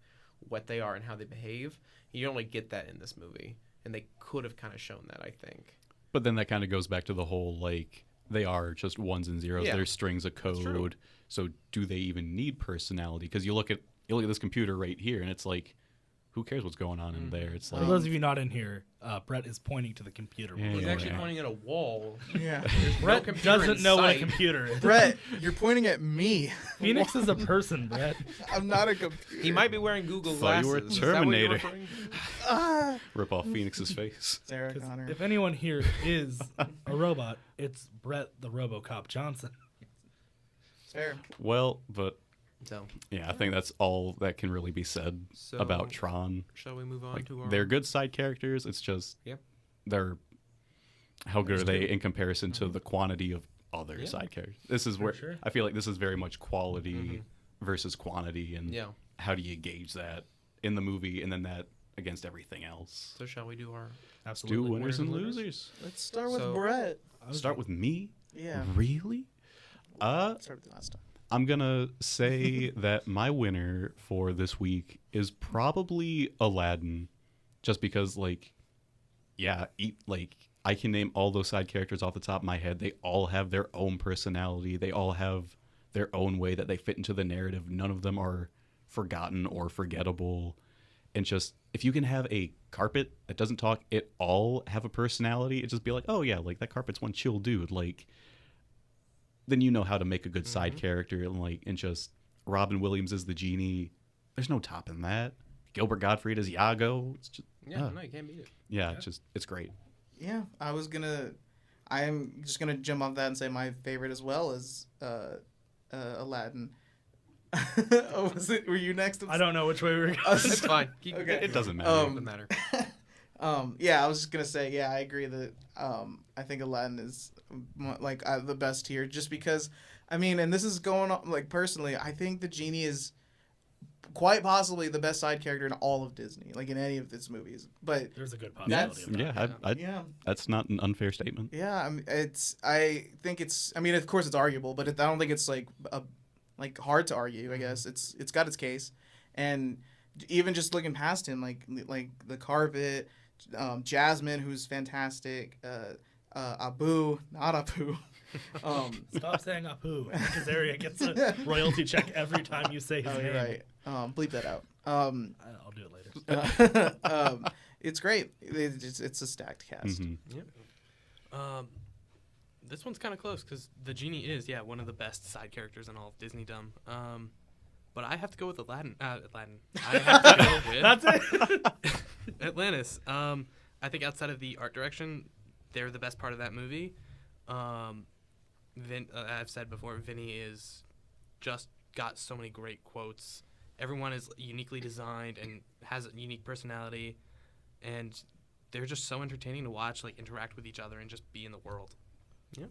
what they are and how they behave. You don't really get that in this movie, and they could have kind of shown that, I think. but then that kind of goes back to the whole like they are just ones and zeros. Yeah. They're strings of That's true. code. So do they even need personality? Because you look at this computer right here, and it's like, who cares what's going on in there? It's For like those of you not in here, Brett is pointing to the computer. Yeah, He's yeah, actually yeah. pointing at a wall. Yeah. There's no Brett computer in doesn't know what a sight. computer is. Brett, you're pointing at me. Phoenix is a person, Brett. I'm not a computer. He might be wearing Google Thought you were glasses. Is that what you're Terminator. referring to? Ah. rip off Phoenix's face. Sarah 'Cause Connor. if anyone here is a robot, it's Brett the RoboCop Johnson. Fair. Well, but So, yeah, I think that's all that can really be said So- about Tron. shall we move on Like, to our? they're good side characters. It's just Yep. they're how good are they in comparison to the quantity of other side characters. This is where sure. I feel like this is very much quality versus quantity, and Yeah. how do you gauge that in the movie, and then that against everything else. So shall we do our? Absolutely. Do winners and losers. Let's start with So- Brett. Start with me. Yeah. Really? Start with the last time. I'm gonna say that my winner for this week is probably Aladdin, just because I can name all those side characters off the top of my head. They all have their own personality. They all have their own way that they fit into the narrative. None of them are forgotten or forgettable. And just if you can have a carpet that doesn't talk, it all have a personality. It just be like, oh yeah, like that carpet's one chill dude. Like, then you know how to make a good side character. And just Robin Williams is the genie. There's no topping that. Gilbert Gottfried as Iago. It's just Yeah, no, you can't beat it. yeah. It's great. Yeah, I'm just gonna jump off that and say my favorite as well is Aladdin. Oh, were you next? I don't know which way we were going. It's fine. Okay. It doesn't matter. Doesn't matter. Yeah, I was just gonna say, yeah, I agree that I think Aladdin is the best here, just because, I mean, and this is going on personally, I think the genie is quite possibly the best side character in all of Disney, like in any of its movies. But There's a good possibility of that. Yeah, yeah, that's not an unfair statement. yeah, I think it's. I mean, of course, it's arguable, but I don't think it's hard to argue. I guess it's got its case, and even just looking past him, like the carpet, Jasmine, who's fantastic, Abu, not Abu. Stop saying Apu. Azaria gets a royalty check every time you say his Oh, name. you're right. Bleep that out. I'll do it later. It's great. It's a stacked cast. Mhm. This one's kind of close because the genie is one of the best side characters in all of Disneydom. But I have to go with Aladdin. I have to go with That's it. Atlantis. I think outside of the art direction, they're the best part of that movie. I've said before, Vinny is just got so many great quotes. Everyone is uniquely designed and has a unique personality, and they're just so entertaining to watch, interact with each other and just be in the world. Yeah.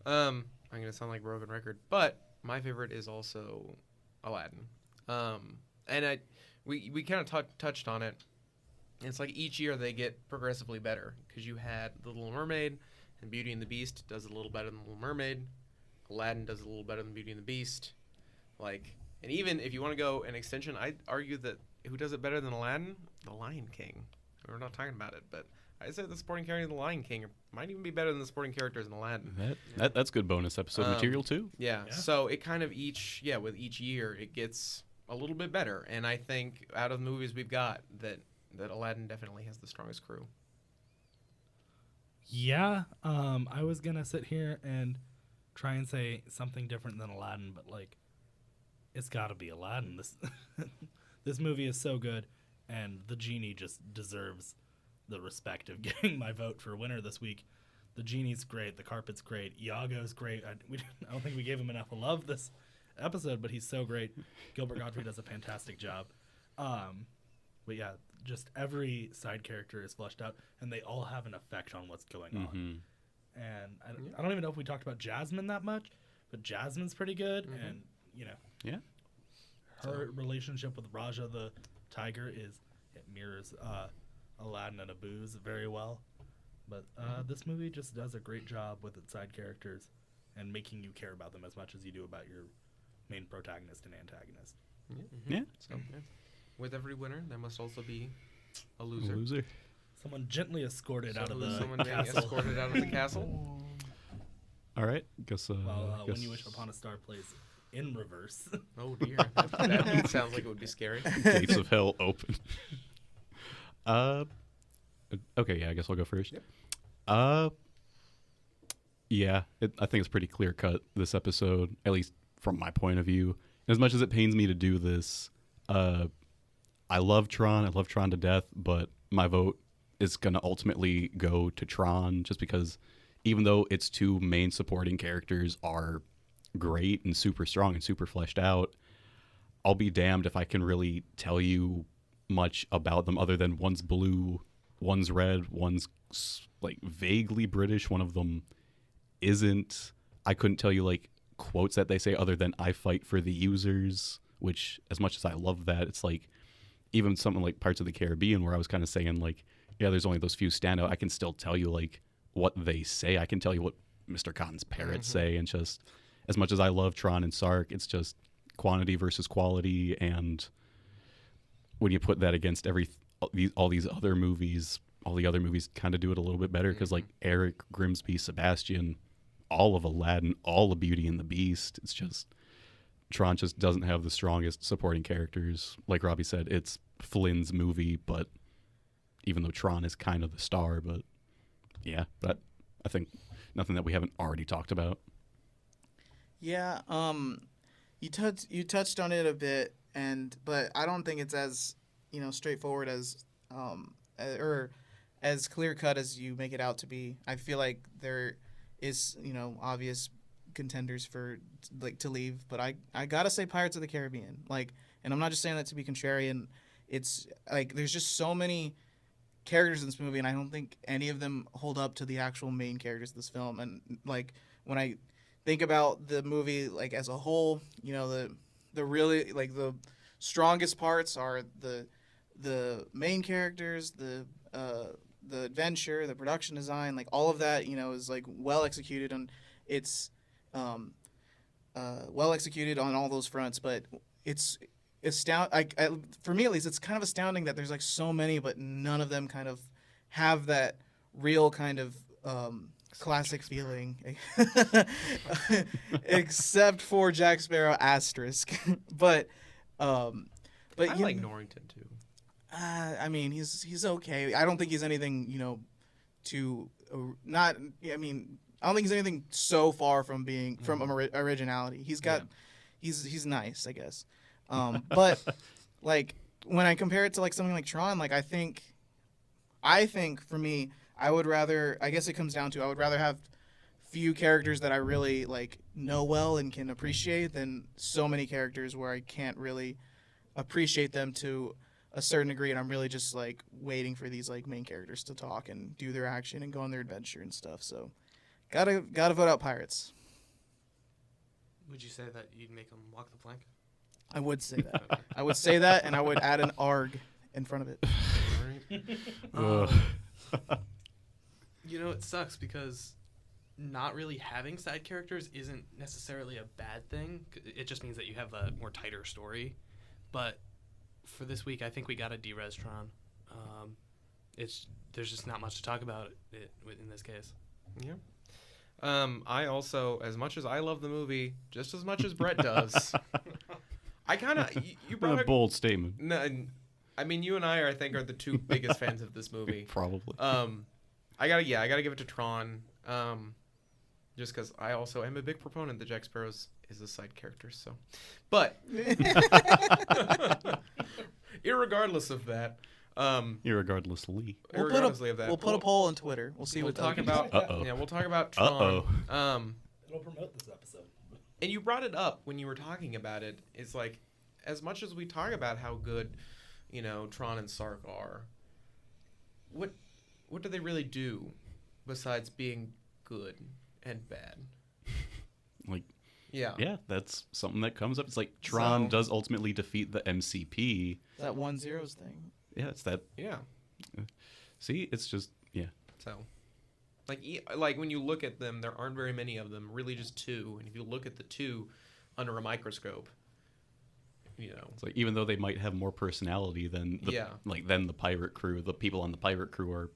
I'm gonna sound like broken record, but my favorite is also Aladdin. And we kind of touched on it. It's like each year they get progressively better because you had The Little Mermaid and Beauty and the Beast does a little better than The Little Mermaid. Aladdin does a little better than Beauty and the Beast. And even if you want to go an extension, I'd argue that who does it better than Aladdin? The Lion King. We're not talking about it, but I'd say the supporting character in The Lion King might even be better than the supporting characters in Aladdin. That's good bonus episode material too. Yeah. So it kind of with each year it gets a little bit better, and I think out of the movies we've got that Aladdin definitely has the strongest crew. Yeah, I was gonna sit here and try and say something different than Aladdin, but it's got to be Aladdin. This movie is so good, and the genie just deserves the respect of getting my vote for winner this week. The genie's great, the carpet's great, Iago's great. I don't think we gave him enough love this episode, but he's so great. Gilbert Gottfried does a fantastic job. But yeah, just every side character is fleshed out, and they all have an effect on what's going on. And I don't even know if we talked about Jasmine that much, but Jasmine's pretty good, and her relationship with Raja the tiger it mirrors Aladdin and Abu's very well. But this movie just does a great job with its side characters and making you care about them as much as you do about your main protagonist and antagonist. So with every winner, there must also be a loser. Someone gently escorted out of who's the someone being castle. escorted out of the castle. All right, guess. While guess When You Wish Upon a Star plays in reverse. Oh dear, that sounds like it would be scary. Gates of hell open. Okay, yeah, I guess I'll go first. Yep. Yeah, I think it's pretty clear cut this episode, at least from my point of view. As much as it pains me to do this, I love Tron. I love Tron to death, but my vote is going to ultimately go to Tron just because even though its two main supporting characters are great and super strong and super fleshed out, I'll be damned if I can really tell you much about them other than one's blue, one's red, one's vaguely British, one of them isn't. I couldn't tell you like quotes that they say other than "I fight for the users," which, as much as I love that, it's like even something like Parts of the Caribbean, where I was kind of saying like, yeah, there's only those few standout. I can still tell you like what they say. I can tell you what Mr. Cotton's parrots say, and just as much as I love Tron and Sark, it's just quantity versus quality. And when you put that against all these other movies, all the other movies kind of do it a little bit better, because like Eric, Grimsby, Sebastian, all of Aladdin, all of Beauty and the Beast, it's just Tron just doesn't have the strongest supporting characters. Like Robbie said, it's Flynn's movie, but even though Tron is kind of the star, but yeah, but I think nothing that we haven't already talked about. Yeah, you touched on it a bit, but I don't think it's as straightforward as or as clear cut as you make it out to be. I feel like there is obvious contenders for like to leave, but I gotta say Pirates of the Caribbean. Like, and I'm not just saying that to be contrarian. It's like there's just so many characters in this movie, and I don't think any of them hold up to the actual main characters of this film. And like when I think about the movie like as a whole, the really like the strongest parts are the main characters, the adventure, the production design, like all of that is like well executed, and it's well executed on all those fronts. But it's for me at least, it's kind of astounding that there's like so many, but none of them kind of have that real kind of classic feeling, except for Jack Sparrow asterisk. but I like Norrington too. I mean, he's okay. I don't think he's anything to not. I mean, I don't think he's anything so far from being from originality. He's got he's nice, I guess. But like when I compare it to like something like Tron, like I think for me, I would rather. I guess it comes down to I would rather have few characters that I really like know well and can appreciate than so many characters where I can't really appreciate them to a certain degree, and I'm really just like waiting for these like main characters to talk and do their action and go on their adventure and stuff. So, gotta vote out Pirates. Would you say that you'd make them walk the plank? I would say that. I would say that, and I would add an arg in front of it. It sucks because not really having side characters isn't necessarily a bad thing. It just means that you have a more tighter story. But for this week, I think we got a de-res Tron. There's just not much to talk about it in this case. Yeah. I also, as much as I love the movie, just as much as Brett does, I kind of you brought a bold statement. No, I mean, you and I think are the two biggest fans of this movie. Probably. I gotta give it to Tron. Just because I also am a big proponent that Jack Sparrow is a side character. So, but irregardless of that, irregardlessly We'll put a poll on Twitter. We'll see we'll what talk about. Yeah, we'll talk about Tron. It'll promote this episode. And you brought it up when you were talking about it. It's like, as much as we talk about how good, Tron and Sark are, what do they really do besides being good and bad? Yeah, that's something that comes up. It's like Tron does ultimately defeat the MCP. That 1-0s thing. Yeah, it's that. Yeah. See, it's just So, like when you look at them, there aren't very many of them. Really, just two. And if you look at the two under a microscope, it's like even though they might have more personality than the pirate crew, the people on the pirate crew are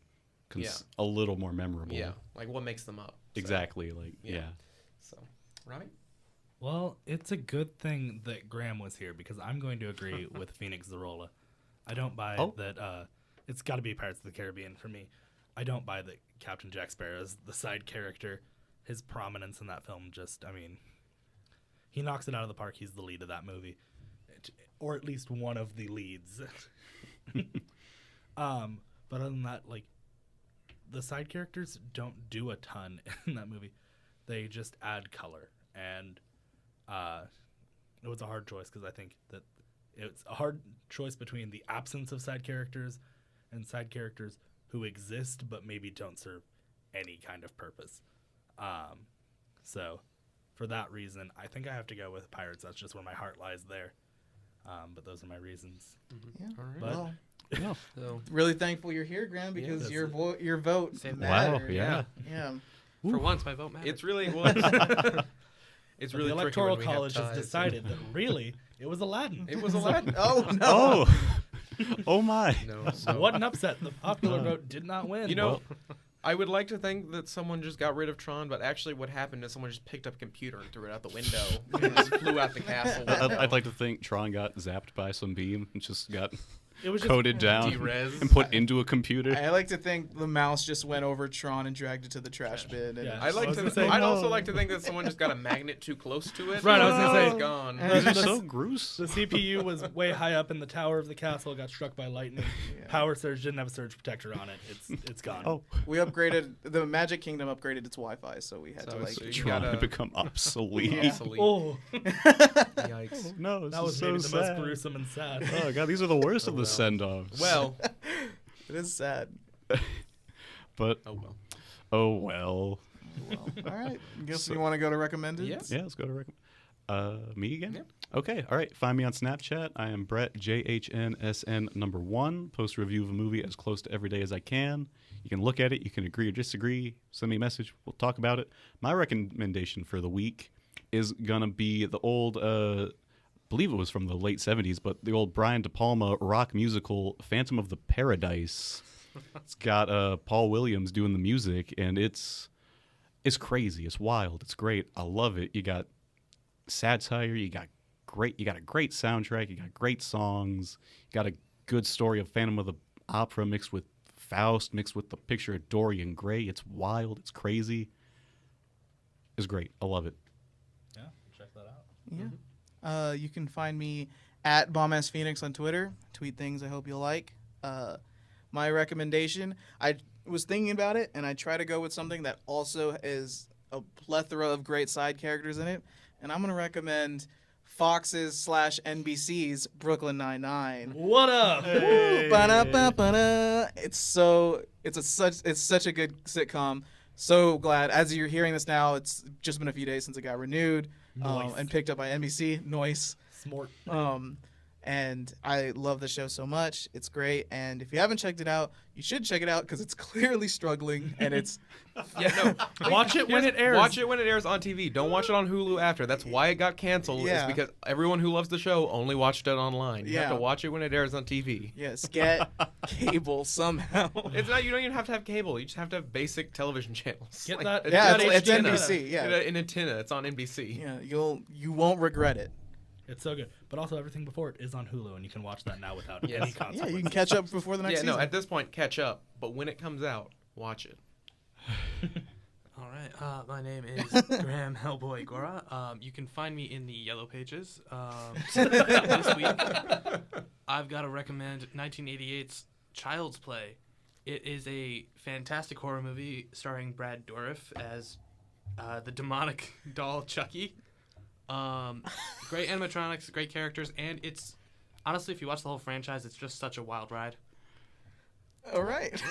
a little more memorable. Yeah, like what makes them up? Exactly. So, Robbie? Well, it's a good thing that Graeme was here because I'm going to agree with Phoenix Zarola. I don't buy that it's got to be Pirates of the Caribbean for me. I don't buy that Captain Jack Sparrow is the side character. His prominence in that film he knocks it out of the park. He's the lead of that movie, or at least one of the leads. But other than that, like, the side characters don't do a ton in that movie. They just add color, and it was a hard choice because I think that it's a hard choice between the absence of side characters and side characters who exist but maybe don't serve any kind of purpose. So for that reason, I think I have to go with Pirates. That's just where my heart lies there. But those are my reasons. Yeah. All right. But Well, Yeah. So, really thankful you're here, Graham, because that's your it. your vote Same. Wow, mattered. yeah. Yeah. For once, my vote matters. it's really it's But really the tricky Electoral when we have College has ties. decided that really it was Aladdin. It was Aladdin. Oh no. Oh, oh my. No, so What an upset. The popular vote did not win. You know, I would like to think that someone just got rid of Tron, but actually what happened is someone just picked up a computer and threw it out the window and just flew out the castle. I'd like to think Tron got zapped by some beam and just got it was just coded down Derez. and put into a computer. I like to think the mouse just went over Tron and dragged it to the trash bin. And Yeah. I'd like I was to. gonna say, I'd no. also like to think that someone just got a magnet too close to it. Right, I was gonna say- it's gone. And These are the- so gross. the CPU was way high up in the tower of the castle, got struck by lightning. Yeah. Power surge didn't have a surge protector on it. It's gone. Oh, We upgraded the Magic Kingdom upgraded its Wi-Fi, so we had So to like. it's- You Tron gotta- had become obsolete. Yeah. Obsolete. Oh, Yikes. No, this that is was so maybe the sad. most gruesome and sad. Oh god, these are the worst Oh, of the well. send-offs. Well. It is sad. but Oh well. oh well. Well, all right. Guess you want to go to recommended? Yes. Yeah, let's go to me again. Yeah. Okay, all right. Find me on Snapchat. I am Brett JHNSN1. Post a review of a movie as close to every day as I can. You can look at it. You can agree or disagree. Send me a message. We'll talk about it. My recommendation for the week is gonna be the old, I believe it was from the late '70s, but the old Brian De Palma rock musical Phantom of the Paradise. It's got Paul Williams doing the music, and it's crazy. It's wild. It's great. I love it. You got satire. You got a great soundtrack. You got great songs. You got a good story of Phantom of the Opera mixed with Faust, mixed with the picture of Dorian Gray. It's wild. It's crazy. It's great. I love it. Yeah, check that out. Yeah. You can find me at BombAssPhoenix on Twitter. Tweet things I hope you'll like. My recommendation, I was thinking about it, and I try to go with something that also is a plethora of great side characters in it. And I'm going to recommend Fox's / NBC's Brooklyn Nine-Nine. What up? Woo, ba-da-ba-ba-da. It's such a good sitcom. So glad. As you're hearing this now, it's just been a few days since it got renewed Nice. and picked up by NBC. Noise. Smart. And I love the show so much. It's great. And if you haven't checked it out, you should check it out because it's clearly struggling. And it's Yeah, no. Watch it when it airs. Watch it when it airs on TV. Don't watch it on Hulu after. That's why it got canceled. Yeah. Is because everyone who loves the show only watched it online. You have Yeah. to watch it when it airs on TV. yes, get cable somehow. It's not. You don't even have to have cable. You just have to have basic television channels. Get Like, that- Yeah, It's it's antenna. NBC. Yeah, An antenna. It's on NBC. yeah, you won't regret it. It's so good. But also everything before it is on Hulu, and you can watch that now without Yes. any Yeah, consequences. you can catch up before the next Yeah, season. no. At this point, catch up. But when it comes out, watch it. All right. My name is Graeme Hellboy Gorra. You can find me in the Yellow Pages. This week, I've got to recommend 1988's Child's Play. It is a fantastic horror movie starring Brad Dourif as the demonic doll Chucky. Great animatronics, great characters, and it's honestly, if you watch the whole franchise, it's just such a wild ride. All right.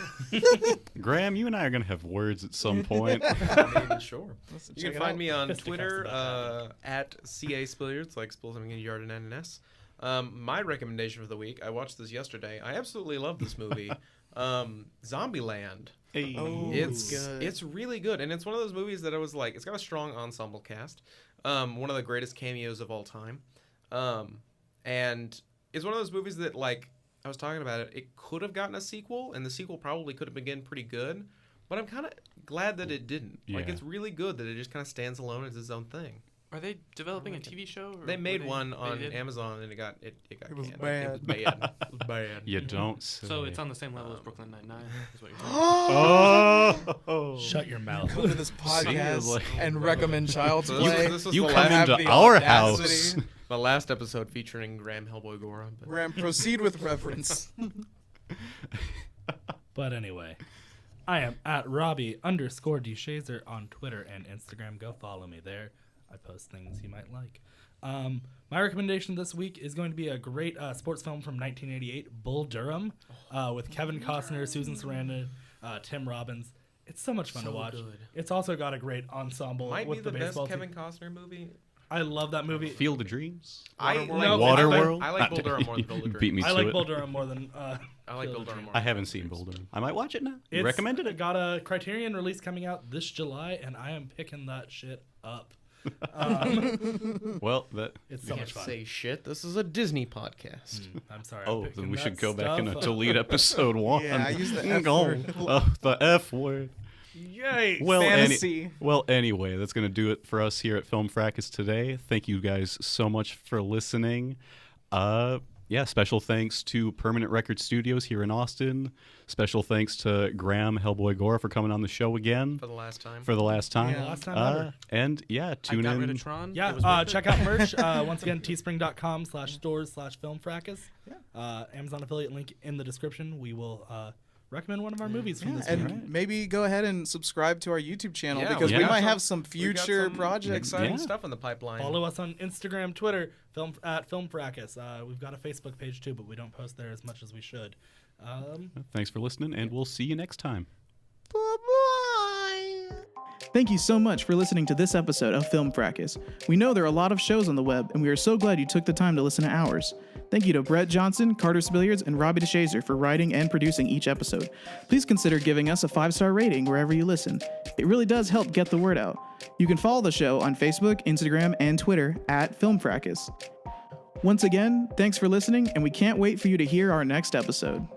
Graham, you and I are gonna have words at some point. I mean, sure. Let's You check can it find out. me on Fisticuffs Twitter about at CA Spilliards, like spill something in your yard and an S. My recommendation for the week, I watched this yesterday. I absolutely love this movie. Zombieland. Hey. Oh, It's good. it's really good, and it's one of those movies that I was like, it's got a strong ensemble cast. One of the greatest cameos of all time. And it's one of those movies that, like, I was talking about it, it could have gotten a sequel, and the sequel probably could have been pretty good, but I'm kind of glad that it didn't. Like, Yeah. it's really good that it just kind of stands alone as its own thing. Are they developing a TV show? Or They made were one they on did? Amazon, and it got It was canned. bad. It was bad. It was bad. You don't say. So it's on the same level as Brooklyn Nine-Nine, is what you're saying. Oh. Shut your mouth. Come to this podcast like- and recommend Child's So Play. this was You the come last, have into the our audacity. house. the last episode featuring Graeme Hellboy Gorra. But Graham, proceed with reverence. But anyway, I am at Robbie_DeShazer on Twitter and Instagram. Go follow me there. I post things you might like. My recommendation this week is going to be a great sports film from 1988, Bull Durham, with Kevin Costner, Susan Sarandon, Tim Robbins. It's so much fun So to watch. good. It's also got a great ensemble Might with be the best baseball Kevin team. Costner movie. I love that movie. Field of Dreams. I Waterworld? like No, Waterworld. I like Bull Durham more than Field of Beat me Dreams. I to like it. Bull Durham more than. I like Field Bull of Durham Dreams. more. I haven't seen Bull Durham. I might watch it now. You It's recommended it. Got a Criterion release coming out this July, and I am picking that shit up. Well, that. It's so Can't much fun. say shit. This is a Disney podcast. I'm sorry. I'm Oh, picking then we that should go back and stuff up. delete episode 1. Yeah, I used the F Go. word. Oh, the F word. Yay! Well, Fantasy. anyway, that's going to do it for us here at Film Fracas today. Thank you guys so much for listening. Special thanks to Permanent Record Studios here in Austin. Special thanks to Graeme Hellboy Gorra for coming on the show again For the last time. for the last time. Yeah, last time ever. And yeah, I tune got in. rid of Tron. Yeah, It was worth it. check out merch. Once again, teespring.com/stores/filmfracas. Amazon affiliate link in the description. We will recommend one of our movies from Yeah, this and week. maybe go ahead and subscribe to our YouTube channel Yeah, because we we got might some- have some We got future some projects. exciting Yeah. stuff in the pipeline. Follow us on Instagram, Twitter, Film Fracas. We've got a Facebook page too, but we don't post there as much as we should. Thanks for listening, and we'll see you next time. Thank you so much for listening to this episode of Film Fracas. We know there are a lot of shows on the web, and we are so glad you took the time to listen to ours. Thank you to Brett Johnson, Carter Sbilliards, and Robbie DeShazer for writing and producing each episode. Please consider giving us a 5-star rating wherever you listen. It really does help get the word out. You can follow the show on Facebook, Instagram, and Twitter at Film Fracas. Once again, thanks for listening, and we can't wait for you to hear our next episode.